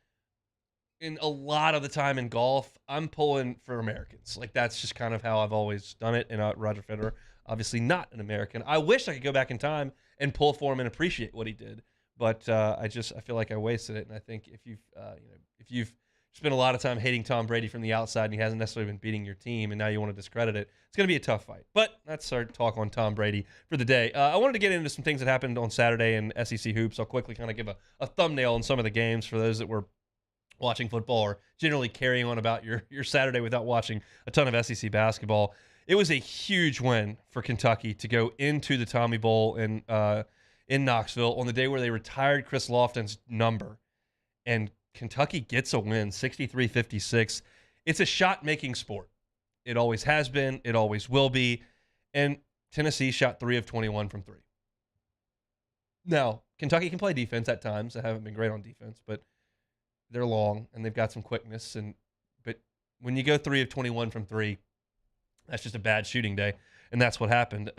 In a lot of the time in golf, I'm pulling for Americans. Like that's just kind of how I've always done it. And Roger Federer, obviously not an American. I wish I could go back in time and pull for him and appreciate what he did, but I feel like I wasted it. And I think if you've spent a lot of time hating Tom Brady from the outside and he hasn't necessarily been beating your team, and now you want to discredit it, it's going to be a tough fight. But that's our talk on Tom Brady for the day. I wanted to get into some things that happened on Saturday in SEC hoops. I'll quickly kind of give a thumbnail on some of the games for those that were watching football or generally carrying on about your Saturday without watching a ton of SEC basketball. It was a huge win for Kentucky to go into the Tommy Bowl in Knoxville on the day where they retired Chris Lofton's number. And Kentucky gets a win, 63-56. It's a shot-making sport. It always has been. It always will be. And Tennessee shot 3 of 21 from 3. Now, Kentucky can play defense at times. They haven't been great on defense, but they're long and they've got some quickness. But when you go 3 of 21 from 3, that's just a bad shooting day, and that's what happened.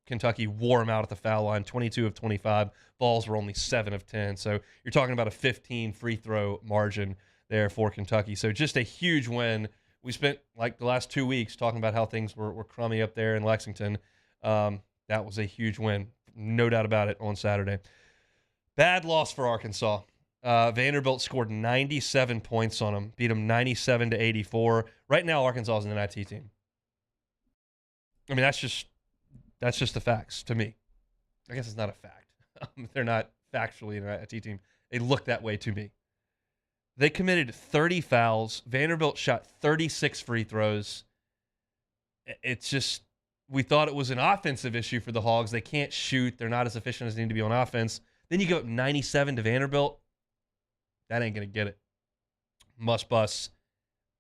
Kentucky wore them out at the foul line, 22 of 25. Balls were only 7 of 10. So you're talking about a 15 free throw margin there for Kentucky. So just a huge win we spent like the last 2 weeks talking about how things were crummy up there in Lexington. That was a huge win, no doubt about it, on Saturday. Bad loss for Arkansas. Vanderbilt scored 97 points on them, beat them 97-84. Right now, Arkansas is an NIT team. I mean, that's just the facts to me. I guess it's not a fact. They're not factually an NIT team. They look that way to me. They committed 30 fouls. Vanderbilt shot 36 free throws. It's just, we thought it was an offensive issue for the Hogs. They can't shoot. They're not as efficient as they need to be on offense. Then you go up 97 to Vanderbilt. That ain't going to get it. Must bust.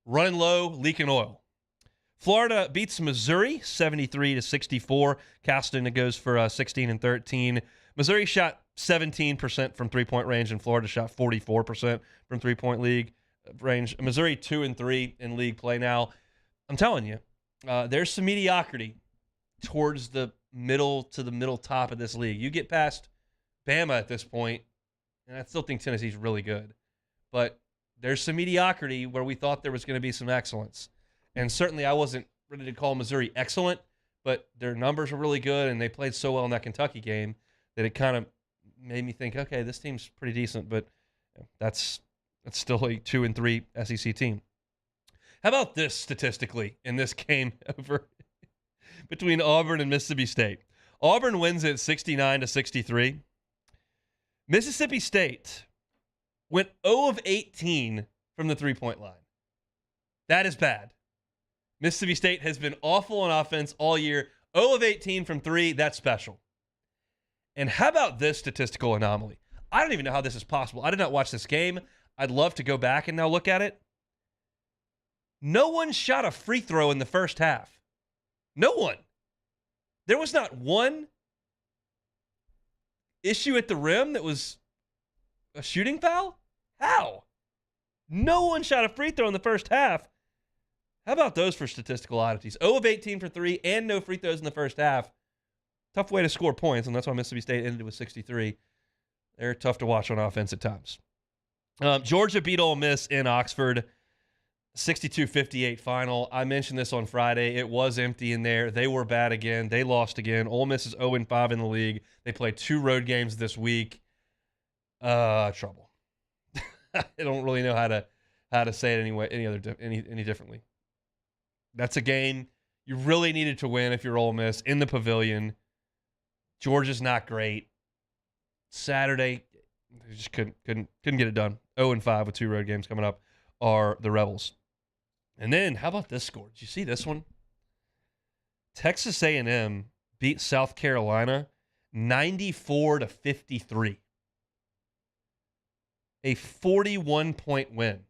Running low, leaking oil. Florida beats Missouri 73-64. Castleton goes for 16 and 13. Missouri shot 17% from three-point range, and Florida shot 44% from three-point league range. Missouri 2-3 in league play now. I'm telling you, there's some mediocrity towards the middle to the middle top of this league. You get past Bama at this point, and I still think Tennessee's really good, but there's some mediocrity where we thought there was going to be some excellence. And certainly I wasn't ready to call Missouri excellent, but their numbers were really good, and they played so well in that Kentucky game that it kind of made me think, okay, this team's pretty decent, but that's still a 2-3 SEC team. How about this statistically in this game over between Auburn and Mississippi State? Auburn wins it 69-63. Mississippi State went 0 of 18 from the three-point line. That is bad. Mississippi State has been awful on offense all year. 0 of 18 from three, that's special. And how about this statistical anomaly? I don't even know how this is possible. I did not watch this game. I'd love to go back and now look at it. No one shot a free throw in the first half. No one. There was not one issue at the rim that was a shooting foul? How? No one shot a free throw in the first half. How about those for statistical oddities? 0 of 18 for three and no free throws in the first half. Tough way to score points, and that's why Mississippi State ended with 63. They're tough to watch on offense at times. Georgia beat Ole Miss in Oxford, 62-58 final. I mentioned this on Friday. It was empty in there. They were bad again. They lost again. Ole Miss is 0-5 in the league. They played 2 road games this week. Trouble. I don't really know how to say it any differently. That's a game you really needed to win if you're Ole Miss in the Pavilion. Georgia's not great. Saturday, they just couldn't get it done. 0-5 with 2 road games coming up are the Rebels. And then, how about this score? Did you see this one? Texas A&M beat South Carolina 94-53. A 41-point win.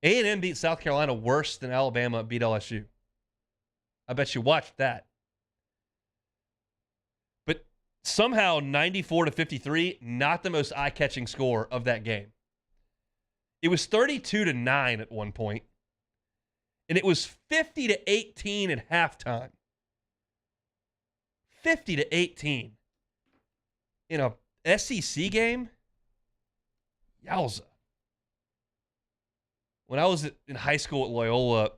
A&M beat South Carolina worse than Alabama beat LSU. I bet you watched that. But somehow 94-53, not the most eye-catching score of that game. It was 32-9 at one point, and it was 50-18 at halftime. 50-18 in a SEC game? Yowza. When I was in high school at Loyola,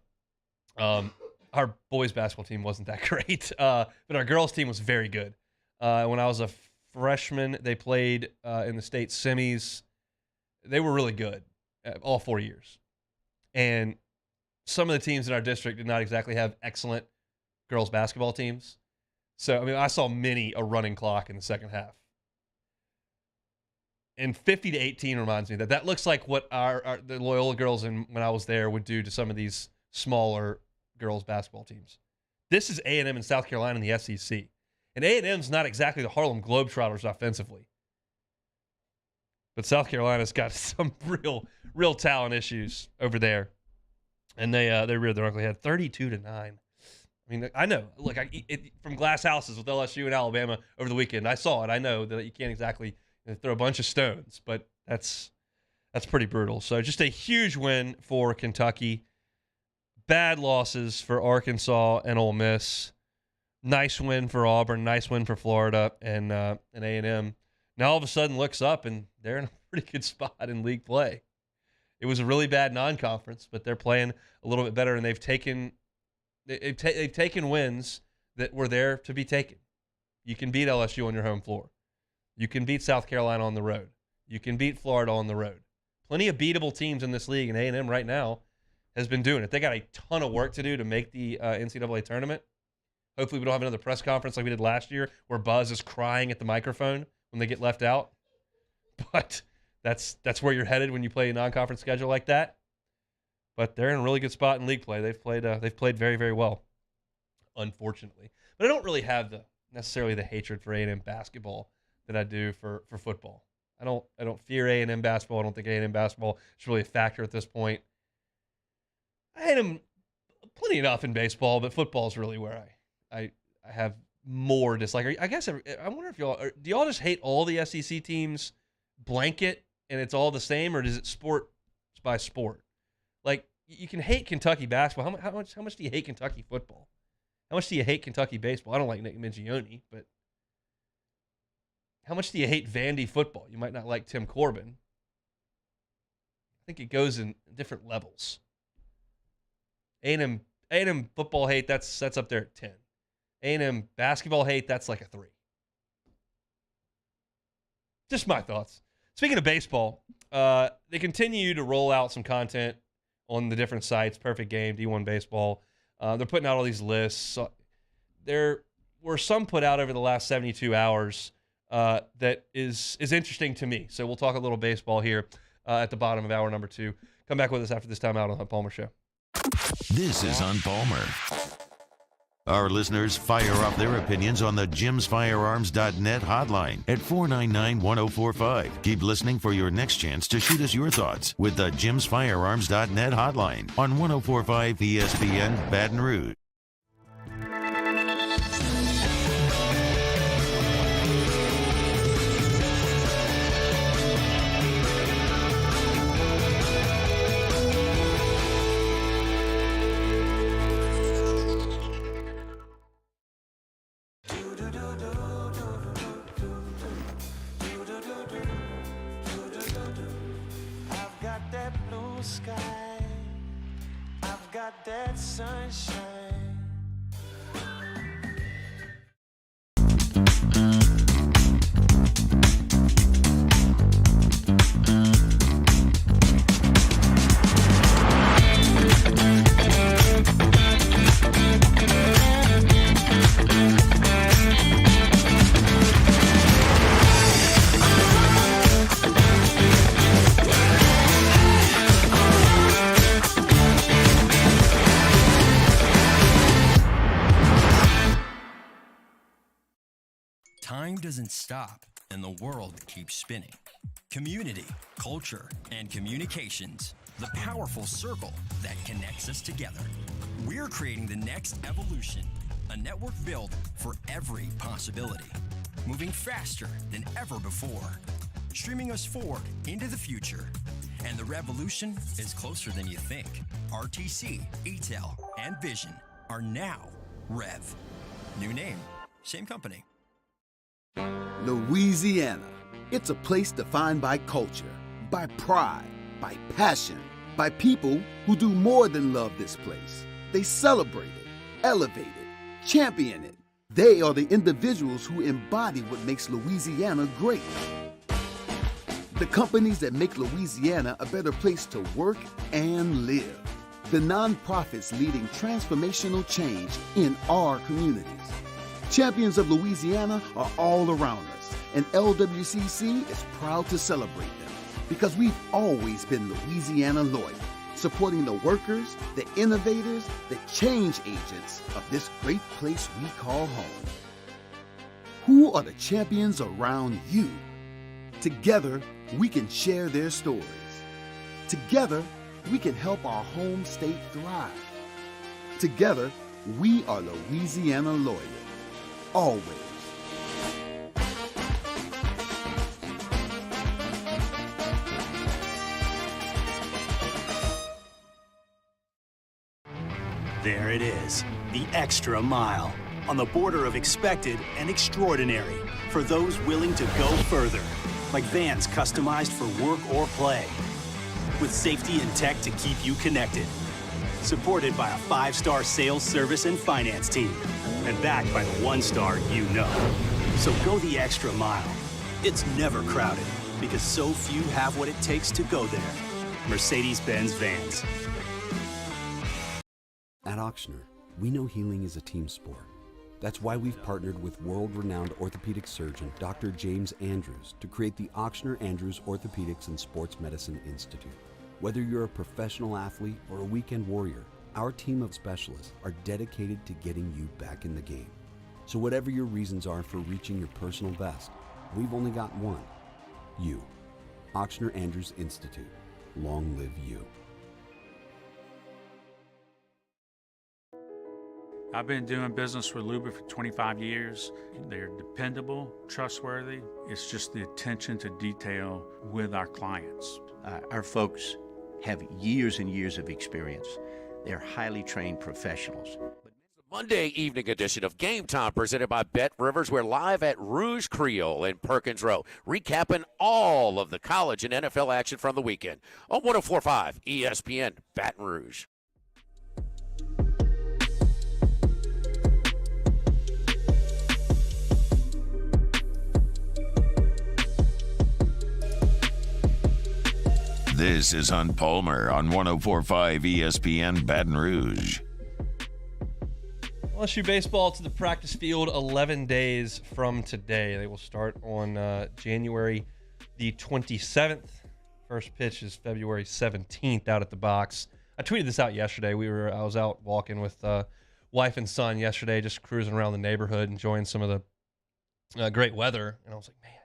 our boys basketball team wasn't that great, but our girls team was very good. When I was a freshman, they played in the state semis. They were really good all 4 years. And some of the teams in our district did not exactly have excellent girls basketball teams. So, I mean, I saw many a running clock in the second half. And 50-18 reminds me that looks like what the Loyola girls when I was there would do to some of these smaller girls basketball teams. This is A&M and South Carolina in the SEC. And A&M's not exactly the Harlem Globetrotters offensively. But South Carolina's got some real talent issues over there. And they reared their ugly head. 32-9. I mean, I know. Look, from glass houses with LSU and Alabama over the weekend, I saw it. I know that you can't exactly throw a bunch of stones, but that's pretty brutal. So just a huge win for Kentucky. Bad losses for Arkansas and Ole Miss. Nice win for Auburn. Nice win for Florida and A&M. Now all of a sudden looks up and they're in a pretty good spot in league play. It was a really bad non-conference, but they're playing a little bit better, and they've taken wins that were there to be taken. You can beat LSU on your home floor. You can beat South Carolina on the road. You can beat Florida on the road. Plenty of beatable teams in this league, and A&M right now has been doing it. They got a ton of work to do to make the NCAA tournament. Hopefully we don't have another press conference like we did last year where Buzz is crying at the microphone when they get left out. But that's where you're headed when you play a non-conference schedule like that. But they're in a really good spot in league play. They've played very, very well, unfortunately. But I don't really have necessarily the hatred for A&M basketball that I do for football. I don't fear A&M basketball. I don't think A&M basketball is really a factor at this point. I hate them plenty enough in baseball, but football is really where I have more dislike. I guess I wonder if do y'all just hate all the SEC teams blanket and it's all the same, or is it sport by sport? Like, you can hate Kentucky basketball. How much do you hate Kentucky football? How much do you hate Kentucky baseball? I don't like Nick Mingione, but how much do you hate Vandy football? You might not like Tim Corbin. I think it goes in different levels. A&M football hate, that's up there at 10. A&M basketball hate, that's like a 3. Just my thoughts. Speaking of baseball, they continue to roll out some content on the different sites, Perfect Game, D1 Baseball. They're putting out all these lists. So there were some put out over the last 72 hours that is interesting to me. So we'll talk a little baseball here at the bottom of hour number 2. Come back with us after this time out on the Hunt Palmer Show. This is Hunt Palmer. Our listeners fire off their opinions on the jimsfirearms.net hotline at 499-1045. Keep listening for your next chance to shoot us your thoughts with the jimsfirearms.net hotline on 1045 ESPN Baton Rouge. That sunshine. Time doesn't stop, and the world keeps spinning. Community, culture, and communications, the powerful circle that connects us together. We're creating the next evolution, a network built for every possibility, moving faster than ever before, streaming us forward into the future. And the revolution is closer than you think. RTC, ETEL, and Vision are now Rev. New name, same company. Louisiana. It's a place defined by culture, by pride, by passion, by people who do more than love this place. They celebrate it, elevate it, champion it. They are the individuals who embody what makes Louisiana great. The companies that make Louisiana a better place to work and live. The nonprofits leading transformational change in our communities. Champions of Louisiana are all around us, and LWCC is proud to celebrate them because we've always been Louisiana loyal, supporting the workers, the innovators, the change agents of this great place we call home. Who are the champions around you? Together, we can share their stories. Together, we can help our home state thrive. Together, we are Louisiana loyal. Always. There it is, the extra mile, on the border of expected and extraordinary for those willing to go further, like vans customized for work or play. with safety and tech to keep you connected. Supported by a 5-star sales, service, and finance team. And backed by the 1-star you know. So go the extra mile. It's never crowded because so few have what it takes to go there. Mercedes-Benz Vans. At Auctioner, we know healing is a team sport. That's why we've partnered with world-renowned orthopedic surgeon Dr. James Andrews to create the Auctioner Andrews Orthopedics and Sports Medicine Institute. Whether you're a professional athlete or a weekend warrior, our team of specialists are dedicated to getting you back in the game. So whatever your reasons are for reaching your personal best, we've only got one. You. Auctioner Andrews Institute. Long live you. I've been doing business with Luba for 25 years. They're dependable, trustworthy. It's just the attention to detail with our clients. Our folks have years and years of experience. They're highly trained professionals. Monday evening edition of Game Time presented by Bet Rivers. We're live at Rouge Creole in Perkins Row, recapping all of the college and NFL action from the weekend on 104.5 ESPN Baton Rouge. This is Hunt Palmer on 104.5 ESPN Baton Rouge. LSU baseball to the practice field 11 days from today. They will start on January the 27th. First pitch is February 17th out at the box. I tweeted this out yesterday. I was out walking with wife and son yesterday, just cruising around the neighborhood, enjoying some of the great weather. And I was like, man,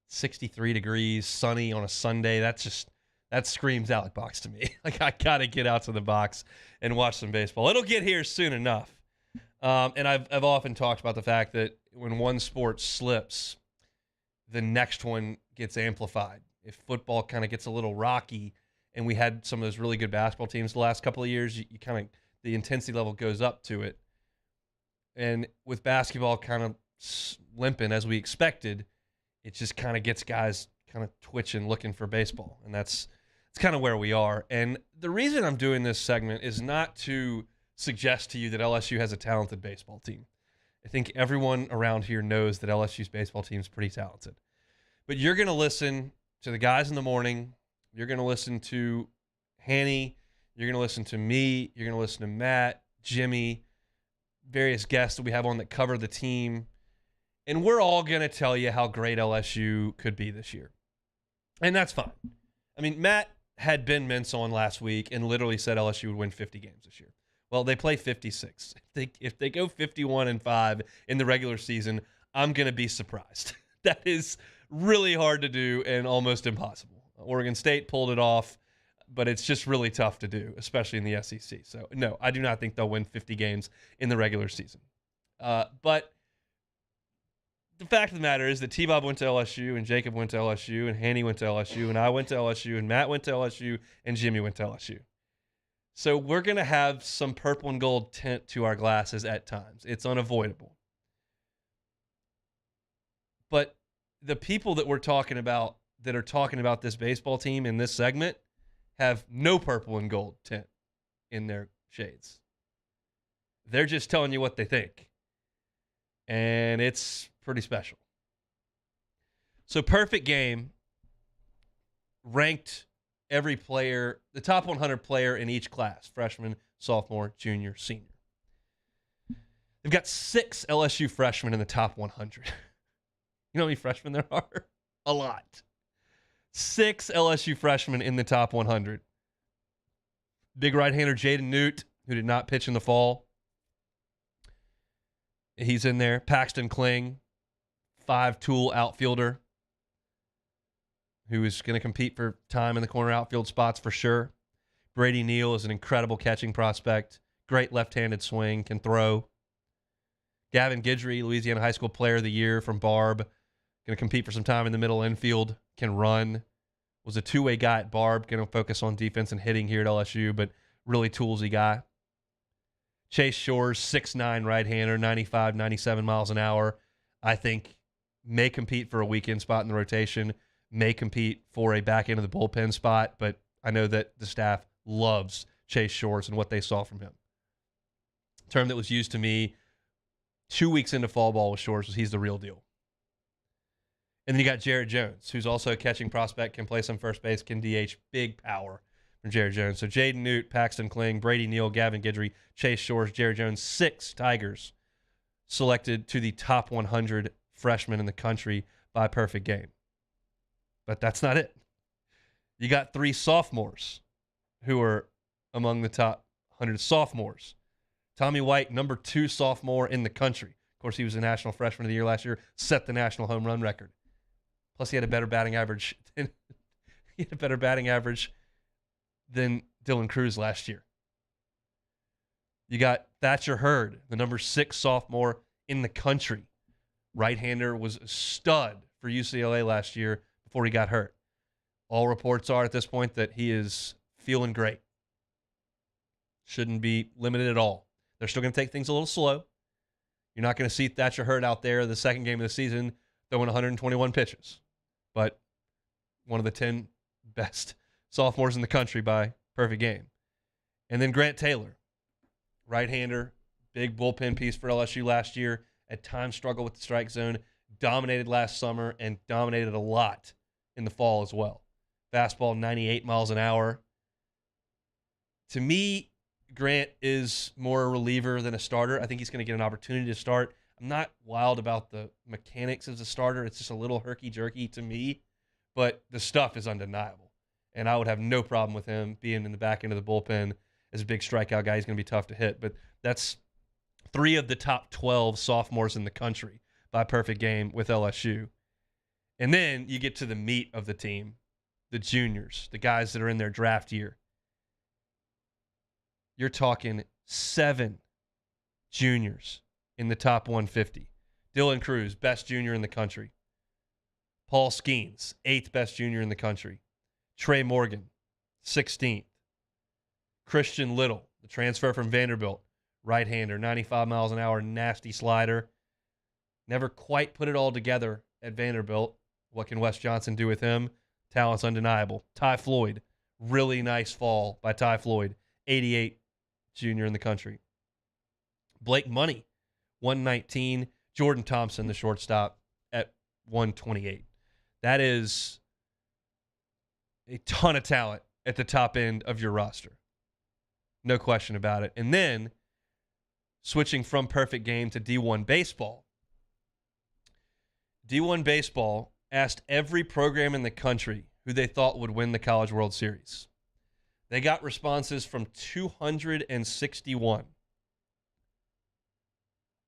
63 degrees, sunny on a Sunday. That screams out box to me. Like, I got to get out to the box and watch some baseball. It'll get here soon enough. And I've often talked about the fact that when one sport slips, the next one gets amplified. If football kind of gets a little rocky, and we had some of those really good basketball teams the last couple of years, you kind of, the intensity level goes up to it. And with basketball kind of limping as we expected, it just kind of gets guys kind of twitching, looking for baseball. And it's kind of where we are. And the reason I'm doing this segment is not to suggest to you that LSU has a talented baseball team. I think everyone around here knows that LSU's baseball team is pretty talented. But you're going to listen to the guys in the morning. You're going to listen to Hanny. You're going to listen to me. You're going to listen to Matt, Jimmy, various guests that we have on that cover the team. And we're all going to tell you how great LSU could be this year. And that's fine. I mean, Matt had Ben Mintz on last week and literally said LSU would win 50 games this year. Well, they play 56. If they go 51-5 in the regular season, I'm going to be surprised. That is really hard to do and almost impossible. Oregon State pulled it off, but it's just really tough to do, especially in the SEC. So, no, I do not think they'll win 50 games in the regular season. But the fact of the matter is that T-Bob went to LSU, and Jacob went to LSU, and Hanny went to LSU, and I went to LSU, and Matt went to LSU, and Jimmy went to LSU. So we're going to have some purple and gold tint to our glasses at times. It's unavoidable. But the people that we're talking about that are talking about this baseball team in this segment have no purple and gold tint in their shades. They're just telling you what they think. And it's pretty special. So perfect game, ranked every player, the top 100 player in each class, freshman, sophomore, junior, senior. They've got 6 LSU freshmen in the top 100. You know how many freshmen there are? A lot. 6 LSU freshmen in the top 100. Big right-hander Jaden Newt, who did not pitch in the fall. He's in there. Paxton Kling, 5-tool outfielder, who is going to compete for time in the corner outfield spots for sure. Brady Neal is an incredible catching prospect. Great left-handed swing, can throw. Gavin Guidry, Louisiana High School Player of the Year from Barb, going to compete for some time in the middle infield, can run. Was a two-way guy at Barb, going to focus on defense and hitting here at LSU, but really toolsy guy. Chase Shores, 6'9", right-hander, 95, 97 miles an hour. I think may compete for a weekend spot in the rotation, may compete for a back end of the bullpen spot, but I know that the staff loves Chase Shores and what they saw from him. Term that was used to me 2 weeks into fall ball with Shores was he's the real deal. And then you got Jared Jones, who's also a catching prospect, can play some first base, can DH, big power from Jared Jones. So Jaden Newt, Paxton Kling, Brady Neal, Gavin Guidry, Chase Shores, Jared Jones, 6 Tigers selected to the top 100 freshmen in the country by Perfect Game. But that's not it. You got 3 sophomores who are among the top 100 sophomores. Tommy White, number 2 sophomore in the country. Of course, he was the National Freshman of the Year last year, set the national home run record. Plus, he had a better batting average than Dylan Cruz last year. You got Thatcher Hurd, the number 6 sophomore in the country. Right-hander, was a stud for UCLA last year before he got hurt. All reports are at this point that he is feeling great. Shouldn't be limited at all. They're still going to take things a little slow. You're not going to see Thatcher Hurd out there the second game of the season throwing 121 pitches. But one of the 10 best sophomores in the country by Perfect Game. And then Grant Taylor, right-hander, big bullpen piece for LSU last year. At times struggled with the strike zone. Dominated last summer and dominated a lot in the fall as well. Fastball 98 miles an hour. To me, Grant is more a reliever than a starter. I think he's going to get an opportunity to start. I'm not wild about the mechanics as a starter. It's just a little herky-jerky to me, but the stuff is undeniable. And I would have no problem with him being in the back end of the bullpen as a big strikeout guy. He's going to be tough to hit, but that's 3 of the top 12 sophomores in the country by Perfect Game with LSU. And then you get to the meat of the team, the juniors, the guys that are in their draft year. You're talking 7 juniors in the top 150. Dylan Cruz, best junior in the country. Paul Skeens, 8th best junior in the country. Trey Morgan, 16th. Christian Little, the transfer from Vanderbilt, right-hander, 95 miles an hour, nasty slider. Never quite put it all together at Vanderbilt. What can Wes Johnson do with him? Talent's undeniable. Ty Floyd, really nice fall by Ty Floyd, 88 junior in the country. Blake Money, 119. Jordan Thompson, the shortstop, at 128. That is a ton of talent at the top end of your roster. No question about it. And then, switching from Perfect Game to D1 Baseball. D1 Baseball asked every program in the country who they thought would win the College World Series. They got responses from 261.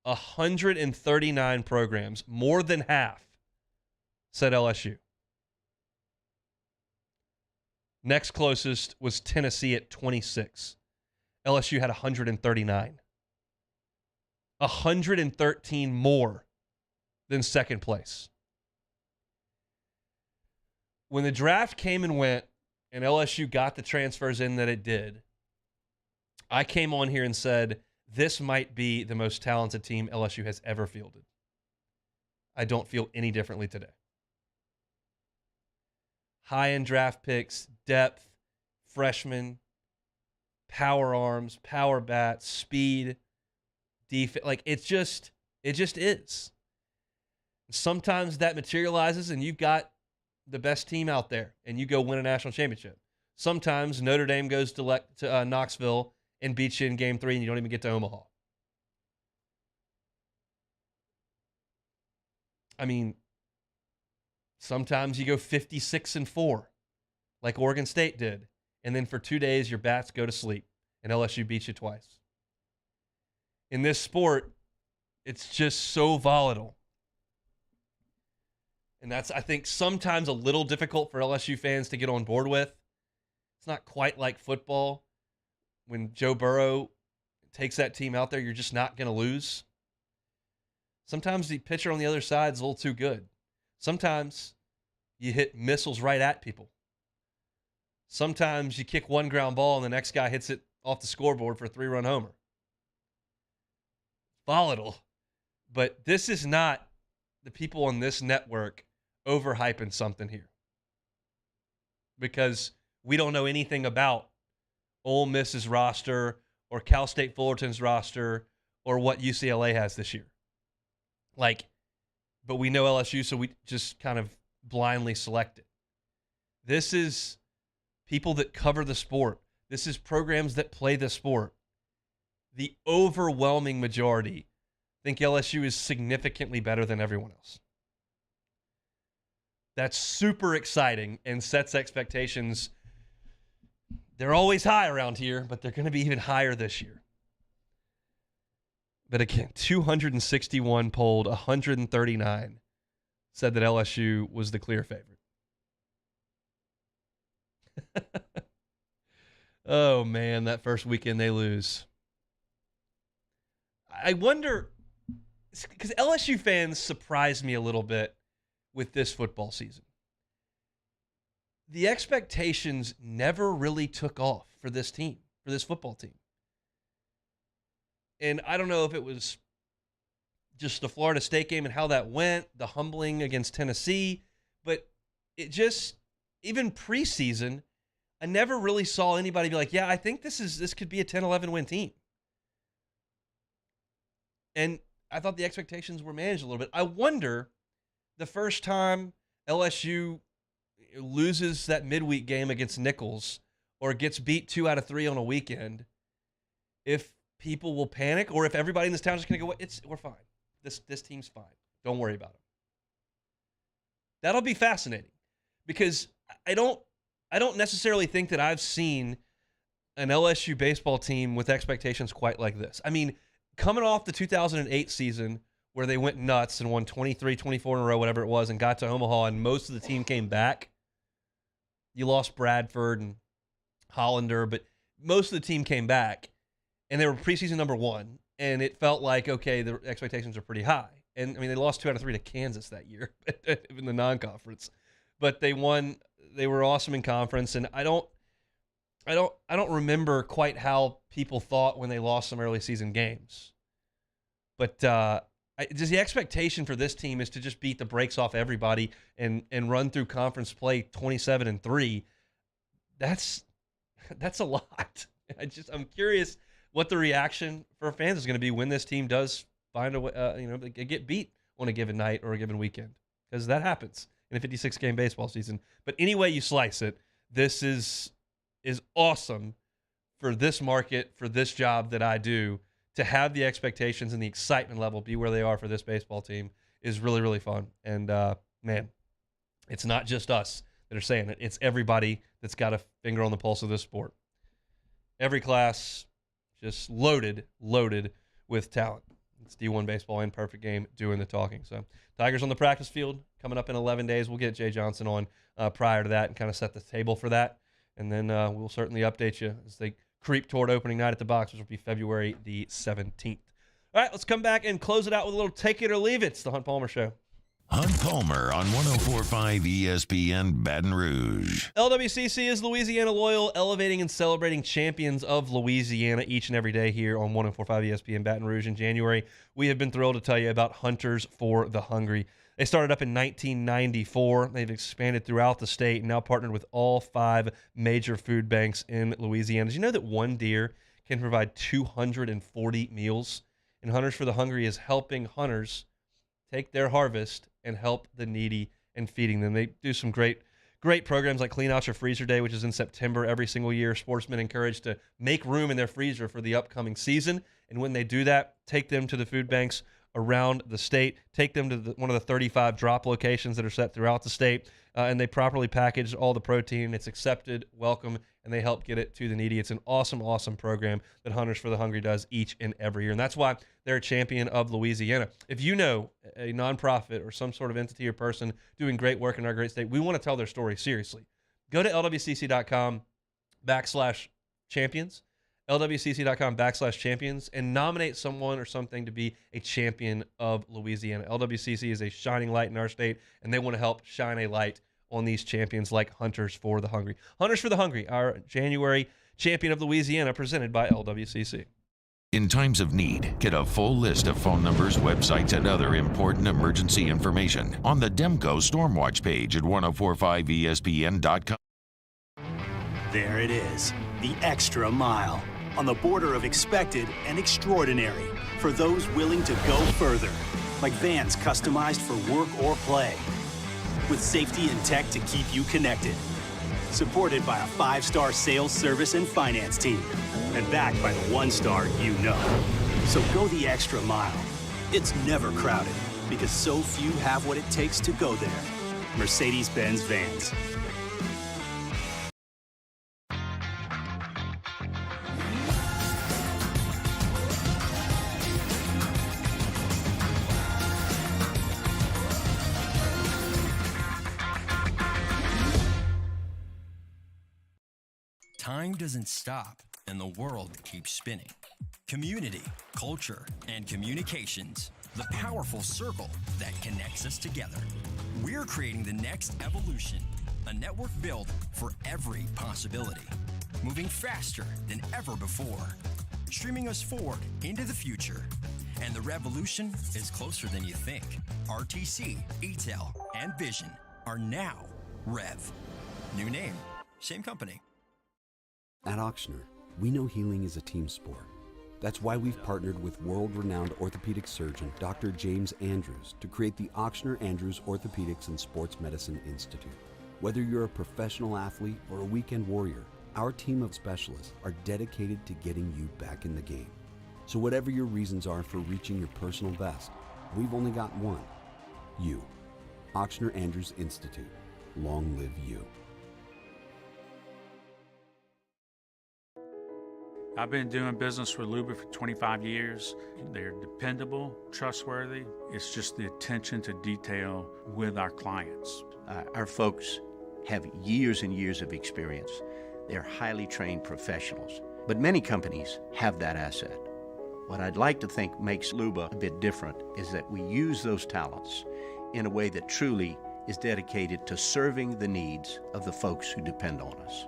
139 programs, more than half, said LSU. Next closest was Tennessee at 26. LSU had 139. 113 more than second place. When the draft came and went and LSU got the transfers in that it did, I came on here and said, this might be the most talented team LSU has ever fielded. I don't feel any differently today. High-end draft picks, depth, freshmen, power arms, power bats, speed, defense. Like, it just is. Sometimes that materializes and you've got the best team out there and you go win a national championship. Sometimes Notre Dame goes to Knoxville and beats you in Game 3 and you don't even get to Omaha. I mean, sometimes you go 56-4 like Oregon State did, and then for 2 days your bats go to sleep and LSU beats you twice. In this sport, it's just so volatile. And that's, I think, sometimes a little difficult for LSU fans to get on board with. It's not quite like football. When Joe Burrow takes that team out there, you're just not going to lose. Sometimes the pitcher on the other side is a little too good. Sometimes you hit missiles right at people. Sometimes you kick one ground ball and the next guy hits it off the scoreboard for a 3-run homer. Volatile. But this is not the people on this network overhyping something here. Because we don't know anything about Ole Miss's roster or Cal State Fullerton's roster or what UCLA has this year. But we know LSU, so we just kind of blindly select it. This is people that cover the sport. This is programs that play the sport. The overwhelming majority think LSU is significantly better than everyone else. That's super exciting and sets expectations. They're always high around here, but they're going to be even higher this year. But again, 261 polled, 139 said that LSU was the clear favorite. Oh, man, that first weekend they lose. I wonder, because LSU fans surprised me a little bit with this football season. The expectations never really took off for this team, for this football team. And I don't know if it was just the Florida State game and how that went, the humbling against Tennessee, but it just, even preseason, I never really saw anybody be like, yeah, I think this could be a 10-11 win team. And I thought the expectations were managed a little bit. I wonder, the first time LSU loses that midweek game against Nichols or gets beat 2 out of 3 on a weekend, if people will panic or if everybody in this town is just going to go, we're fine. This team's fine. Don't worry about it. That'll be fascinating because I don't necessarily think that I've seen an LSU baseball team with expectations quite like this. I mean, coming off the 2008 season where they went nuts and won 23, 24 in a row, whatever it was, and got to Omaha and most of the team came back. You lost Bradford and Hollander, but most of the team came back, and they were preseason number 1, and it felt like, okay, the expectations are pretty high. And, I mean, they lost 2 out of 3 to Kansas that year in the non-conference. But they won. They were awesome in conference, and I don't remember quite how people thought when they lost some early season games. But just the expectation for this team is to just beat the brakes off everybody and run through conference play 27-3. That's a lot. I'm curious what the reaction for fans is going to be when this team does find a way, get beat on a given night or a given weekend, because that happens in a 56-game baseball season. But any way you slice it, this is awesome for this market, for this job that I do. To have the expectations and the excitement level be where they are for this baseball team is really, really fun. And, man, it's not just us that are saying it. It's everybody that's got a finger on the pulse of this sport. Every class just loaded with talent. It's D1 baseball and Perfect Game doing the talking. So Tigers on the practice field coming up in 11 days. We'll get Jay Johnson on prior to that and kind of set the table for that. And then we'll certainly update you as they creep toward opening night at the box, which will be February the 17th. All right, let's come back and close it out with a little Take It or Leave It. It's the Hunt Palmer Show. Hunt Palmer on 104.5 ESPN Baton Rouge. LWCC is Louisiana Loyal, elevating and celebrating champions of Louisiana each and every day here on 104.5 ESPN Baton Rouge. In January, we have been thrilled to tell you about Hunters for the Hungry. They started up in 1994. They've expanded throughout the state and now partnered with all 5 major food banks in Louisiana. Did you know that one deer can provide 240 meals? And Hunters for the Hungry is helping hunters take their harvest and help the needy and feeding them. They do some great programs like Clean Out Your Freezer Day, which is in September every single year. Sportsmen encouraged to make room in their freezer for the upcoming season. And when they do that, take them to the food banks around the state, take them to one of the 35 drop locations that are set throughout the state, and they properly package all the protein. It's accepted, welcome, and they help get it to the needy. It's an awesome, awesome program that Hunters for the Hungry does each and every year, and that's why they're a champion of Louisiana. If you know a nonprofit or some sort of entity or person doing great work in our great state, we want to tell their story seriously. Go to lwcc.com/champions. lwcc.com/champions and nominate someone or something to be a champion of Louisiana. LWCC is a shining light in our state, and they want to help shine a light on these champions like Hunters for the Hungry. Hunters for the Hungry, our January champion of Louisiana, presented by LWCC. In times of need, get a full list of phone numbers, websites, and other important emergency information on the Demco Stormwatch page at 1045ESPN.com. There it is, the extra mile, on the border of expected and extraordinary for those willing to go further, like vans customized for work or play, with safety and tech to keep you connected. Supported by a 5-star sales, service, and finance team, and backed by the 1-star you know. So go the extra mile. It's never crowded, because so few have what it takes to go there. Mercedes-Benz Vans. Time doesn't stop, and the world keeps spinning. Community, culture, and communications, the powerful circle that connects us together. We're creating the next evolution, a network built for every possibility, moving faster than ever before, streaming us forward into the future. And the revolution is closer than you think. RTC, ETEL, and Vision are now Rev. New name, same company. At Auctioner, we know healing is a team sport. That's why we've partnered with world-renowned orthopedic surgeon Dr. James Andrews to create the Auctioner Andrews Orthopedics and Sports Medicine Institute. Whether you're a professional athlete or a weekend warrior, our team of specialists are dedicated to getting you back in the game. So whatever your reasons are for reaching your personal best, we've only got one. You. Auctioner Andrews Institute. Long live you. I've been doing business with Luba for 25 years. They're dependable, trustworthy. It's just the attention to detail with our clients. Our folks have years and years of experience. They're highly trained professionals. But many companies have that asset. What I'd like to think makes Luba a bit different is that we use those talents in a way that truly is dedicated to serving the needs of the folks who depend on us.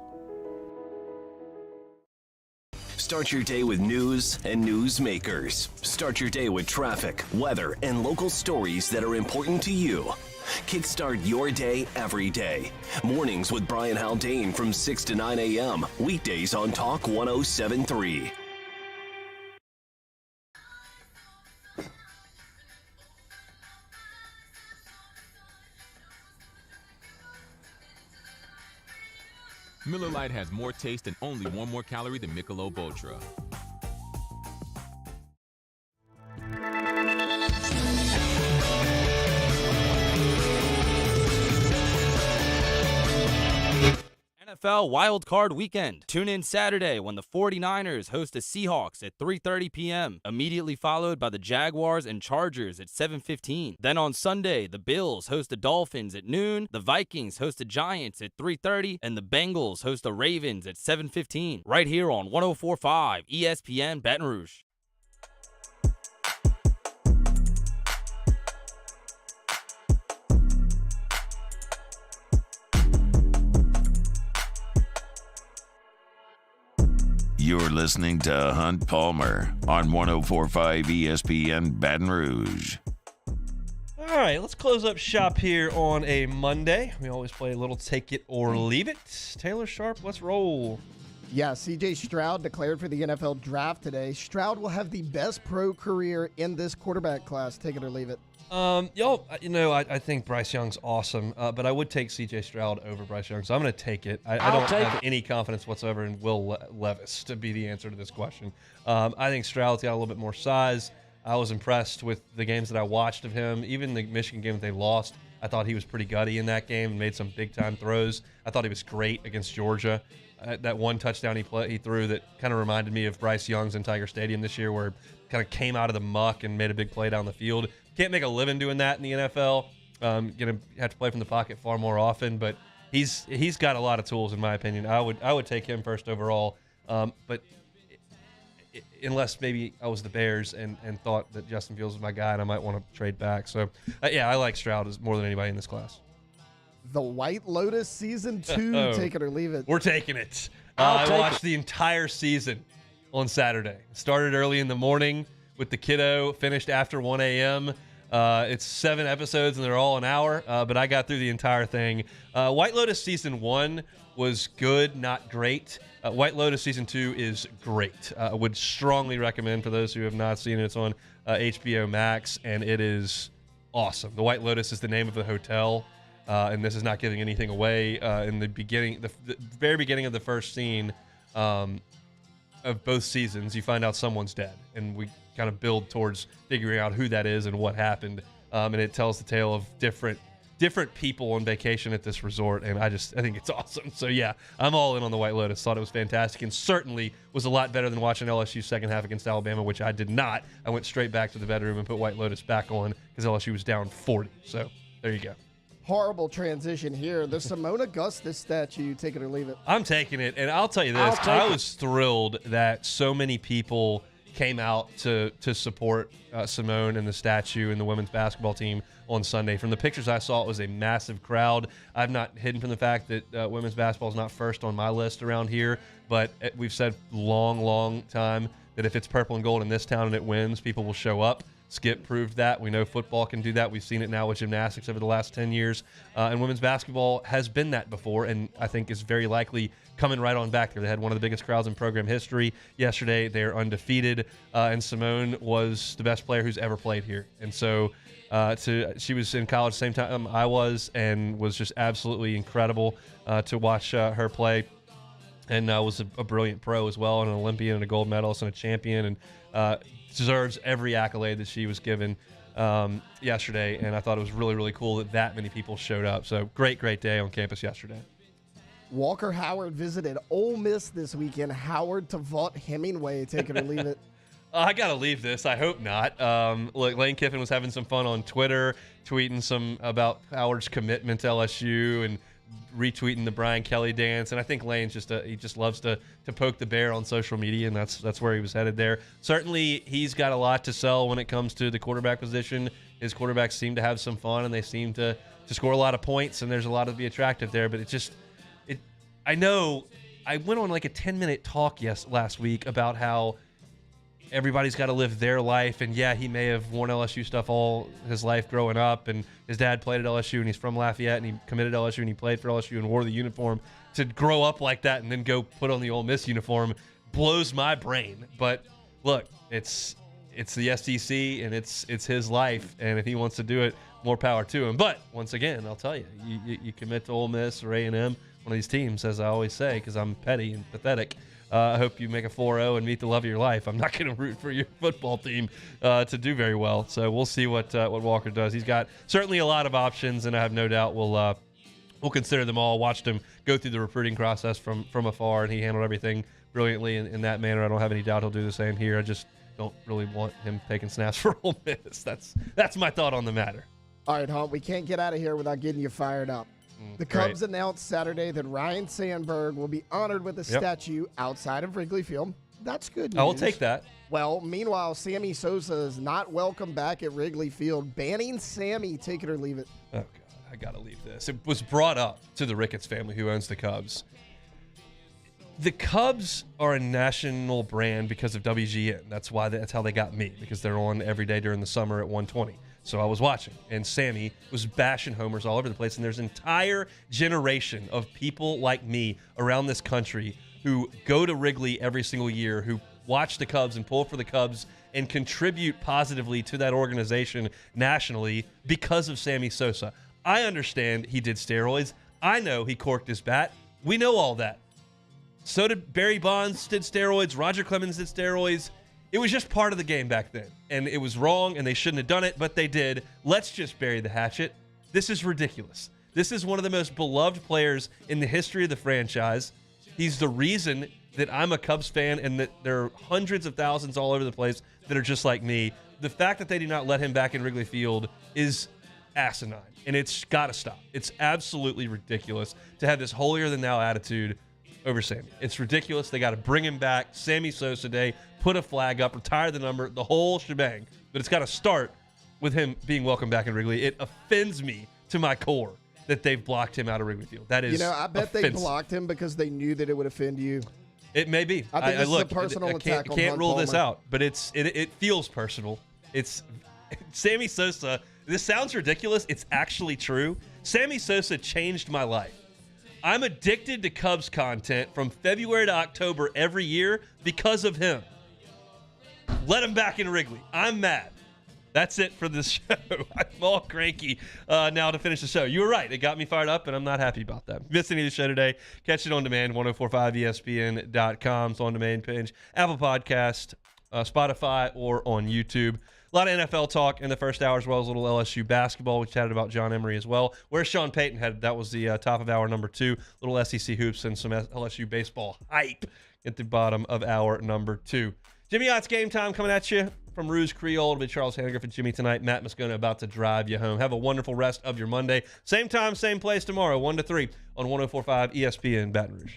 Start your day with news and newsmakers. Start your day with traffic, weather, and local stories that are important to you. Kickstart your day every day. Mornings with Brian Haldane from 6 to 9 a.m. Weekdays on Talk 107.3. Miller Lite has more taste and only one more calorie than Michelob Ultra. NFL Wild Card Weekend. Tune in Saturday when the 49ers host the Seahawks at 3:30 p.m., immediately followed by the Jaguars and Chargers at 7:15. Then on Sunday, the Bills host the Dolphins at noon, the Vikings host the Giants at 3:30, and the Bengals host the Ravens at 7:15. Right here on 104.5 ESPN Baton Rouge. You're listening to Hunt Palmer on 104.5 ESPN Baton Rouge. All right, let's close up shop here on a Monday. We always play a little take it or leave it. Taylor Sharp, let's roll. Yeah, C.J. Stroud declared for the NFL draft today. Stroud will have the best pro career in this quarterback class. Take it or leave it. I think Bryce Young's awesome, but I would take C.J. Stroud over Bryce Young, so I'm going to take it. I don't have any confidence whatsoever in Will Levis to be the answer to this question. I think Stroud's got a little bit more size. I was impressed with the games that I watched of him. Even the Michigan game that they lost, I thought he was pretty gutty in that game and made some big-time throws. I thought he was great against Georgia. That one touchdown he threw that kind of reminded me of Bryce Young's in Tiger Stadium this year, where he kind of came out of the muck and made a big play down the field. Can't make a living doing that in the NFL. Going to have to play from the pocket far more often, but he's got a lot of tools in my opinion. I would take him first overall, but unless maybe I was the Bears and thought that Justin Fields was my guy and I might want to trade back. So I like Stroud more than anybody in this class. The White Lotus Season 2, take it or leave it. We're taking it. I watched the entire season on Saturday. Started early in the morning with the kiddo, finished after 1 a.m. It's 7 episodes, and they're all an hour, but I got through the entire thing. White Lotus Season 1 was good, not great. White Lotus Season 2 is great. I would strongly recommend for those who have not seen it. It's on HBO Max, and it is awesome. The White Lotus is the name of the hotel, and this is not giving anything away. In the beginning, the very beginning of the first scene of both seasons, you find out someone's dead, and we kind of build towards figuring out who that is and what happened. And it tells the tale of different people on vacation at this resort, and I think it's awesome. So yeah, I'm all in on the White Lotus. Thought it was fantastic, and certainly was a lot better than watching LSU's second half against Alabama, which I did not. I went straight back to the bedroom and put White Lotus back on because LSU was down 40. So there you go. Horrible transition here. The Simone Augustus statue, take it or leave it. I'm taking it, and I'll tell you this. I was thrilled that so many people came out to support Simone and the statue and the women's basketball team on Sunday. From the pictures I saw, it was a massive crowd. I've not hidden from the fact that women's basketball is not first on my list around here, but we've said long time that if it's purple and gold in this town and it wins, people will show up. Skip proved that. We know football can do that. We've seen it now with gymnastics over the last 10 years. And women's basketball has been that before, and I think is very likely coming right on back there. They had one of the biggest crowds in program history yesterday. They are undefeated, and Simone was the best player who's ever played here. And so she was in college same time I was, and was just absolutely incredible to watch her play. And was a brilliant pro as well, and an Olympian and a gold medalist and a champion, and deserves every accolade that she was given yesterday. And I thought it was really cool that many people showed up. So great day on campus yesterday. Walker Howard visited Ole Miss this weekend. Howard to Vaught Hemingway, take it or leave it. I got to leave this. I hope not. Look, Lane Kiffin was having some fun on Twitter, tweeting some about Howard's commitment to LSU and retweeting the Brian Kelly dance. And I think Lane's he just loves to poke the bear on social media, and that's where he was headed there. Certainly, he's got a lot to sell when it comes to the quarterback position. His quarterbacks seem to have some fun, and they seem to score a lot of points, and there's a lot to be attractive there. But I know I went on like a 10-minute talk last week about how everybody's got to live their life. And yeah, he may have worn LSU stuff all his life growing up, and his dad played at LSU, and he's from Lafayette, and he committed to LSU, and he played for LSU and wore the uniform. To grow up like that and then go put on the Ole Miss uniform blows my brain. But look, it's the SEC, and it's his life, and if he wants to do it, more power to him. But once again, I'll tell you, you commit to Ole Miss or A&M, one of these teams, as I always say, because I'm petty and pathetic. I hope you make a 4-0 and meet the love of your life. I'm not going to root for your football team to do very well. So we'll see what Walker does. He's got certainly a lot of options, and I have no doubt we'll consider them all. Watched him go through the recruiting process from afar, and he handled everything brilliantly in that manner. I don't have any doubt he'll do the same here. I just don't really want him taking snaps for Ole Miss. That's my thought on the matter. All right, Hunt, we can't get out of here without getting you fired up. The Cubs announced Saturday that Ryan Sandberg will be honored with a statue outside of Wrigley Field. That's good news. I will take that. Well, meanwhile, Sammy Sosa is not welcome back at Wrigley Field. Banning Sammy, take it or leave it. Oh, God, I got to leave this. It was brought up to the Ricketts family, who owns the Cubs. The Cubs are a national brand because of WGN. That's how they got me, because they're on every day during the summer at 1:20. So I was watching, and Sammy was bashing homers all over the place. And there's an entire generation of people like me around this country who go to Wrigley every single year, who watch the Cubs and pull for the Cubs and contribute positively to that organization nationally because of Sammy Sosa. I understand he did steroids. I know he corked his bat. We know all that. So did Barry Bonds did steroids. Roger Clemens did steroids. It was just part of the game back then, and it was wrong, and they shouldn't have done it, but they did. Let's just bury the hatchet. This is ridiculous. This is one of the most beloved players in the history of the franchise. He's the reason that I'm a Cubs fan, and that there are hundreds of thousands all over the place that are just like me. The fact that they did not let him back in Wrigley Field is asinine, and it's got to stop. It's absolutely ridiculous to have this holier-than-thou attitude over Sammy. It's ridiculous. They got to bring him back. Sammy Sosa Day, put a flag up, retire the number, the whole shebang. But it's got to start with him being welcome back in Wrigley. It offends me to my core that they've blocked him out of Wrigley Field. That is I bet offensive. they blocked him because they knew that it would offend you. It may be. I think this is a personal attack on can't Hunt rule Palmer. this out, but it feels personal. Sammy Sosa, this sounds ridiculous. It's actually true. Sammy Sosa changed my life. I'm addicted to Cubs content from February to October every year because of him. Let him back in Wrigley. I'm mad. That's it for this show. I'm all cranky now to finish the show. You were right. It got me fired up, and I'm not happy about that. If you missed any of the show today, catch it on demand, 1045ESPN.com. It's on demand page, Apple Podcast, Spotify, or on YouTube. A lot of NFL talk in the first hour, as well as a little LSU basketball. We chatted about John Emery as well. Where's Sean Payton headed? That was the top of hour number 2. Little SEC hoops and some LSU baseball hype at the bottom of hour number 2. Jimmy Ott's Game Time coming at you from Rouge Creole. It'll be Charles Haniger for Jimmy tonight. Matt Moscona about to drive you home. Have a wonderful rest of your Monday. Same time, same place tomorrow, 1 to 3 on 1045 ESPN Baton Rouge.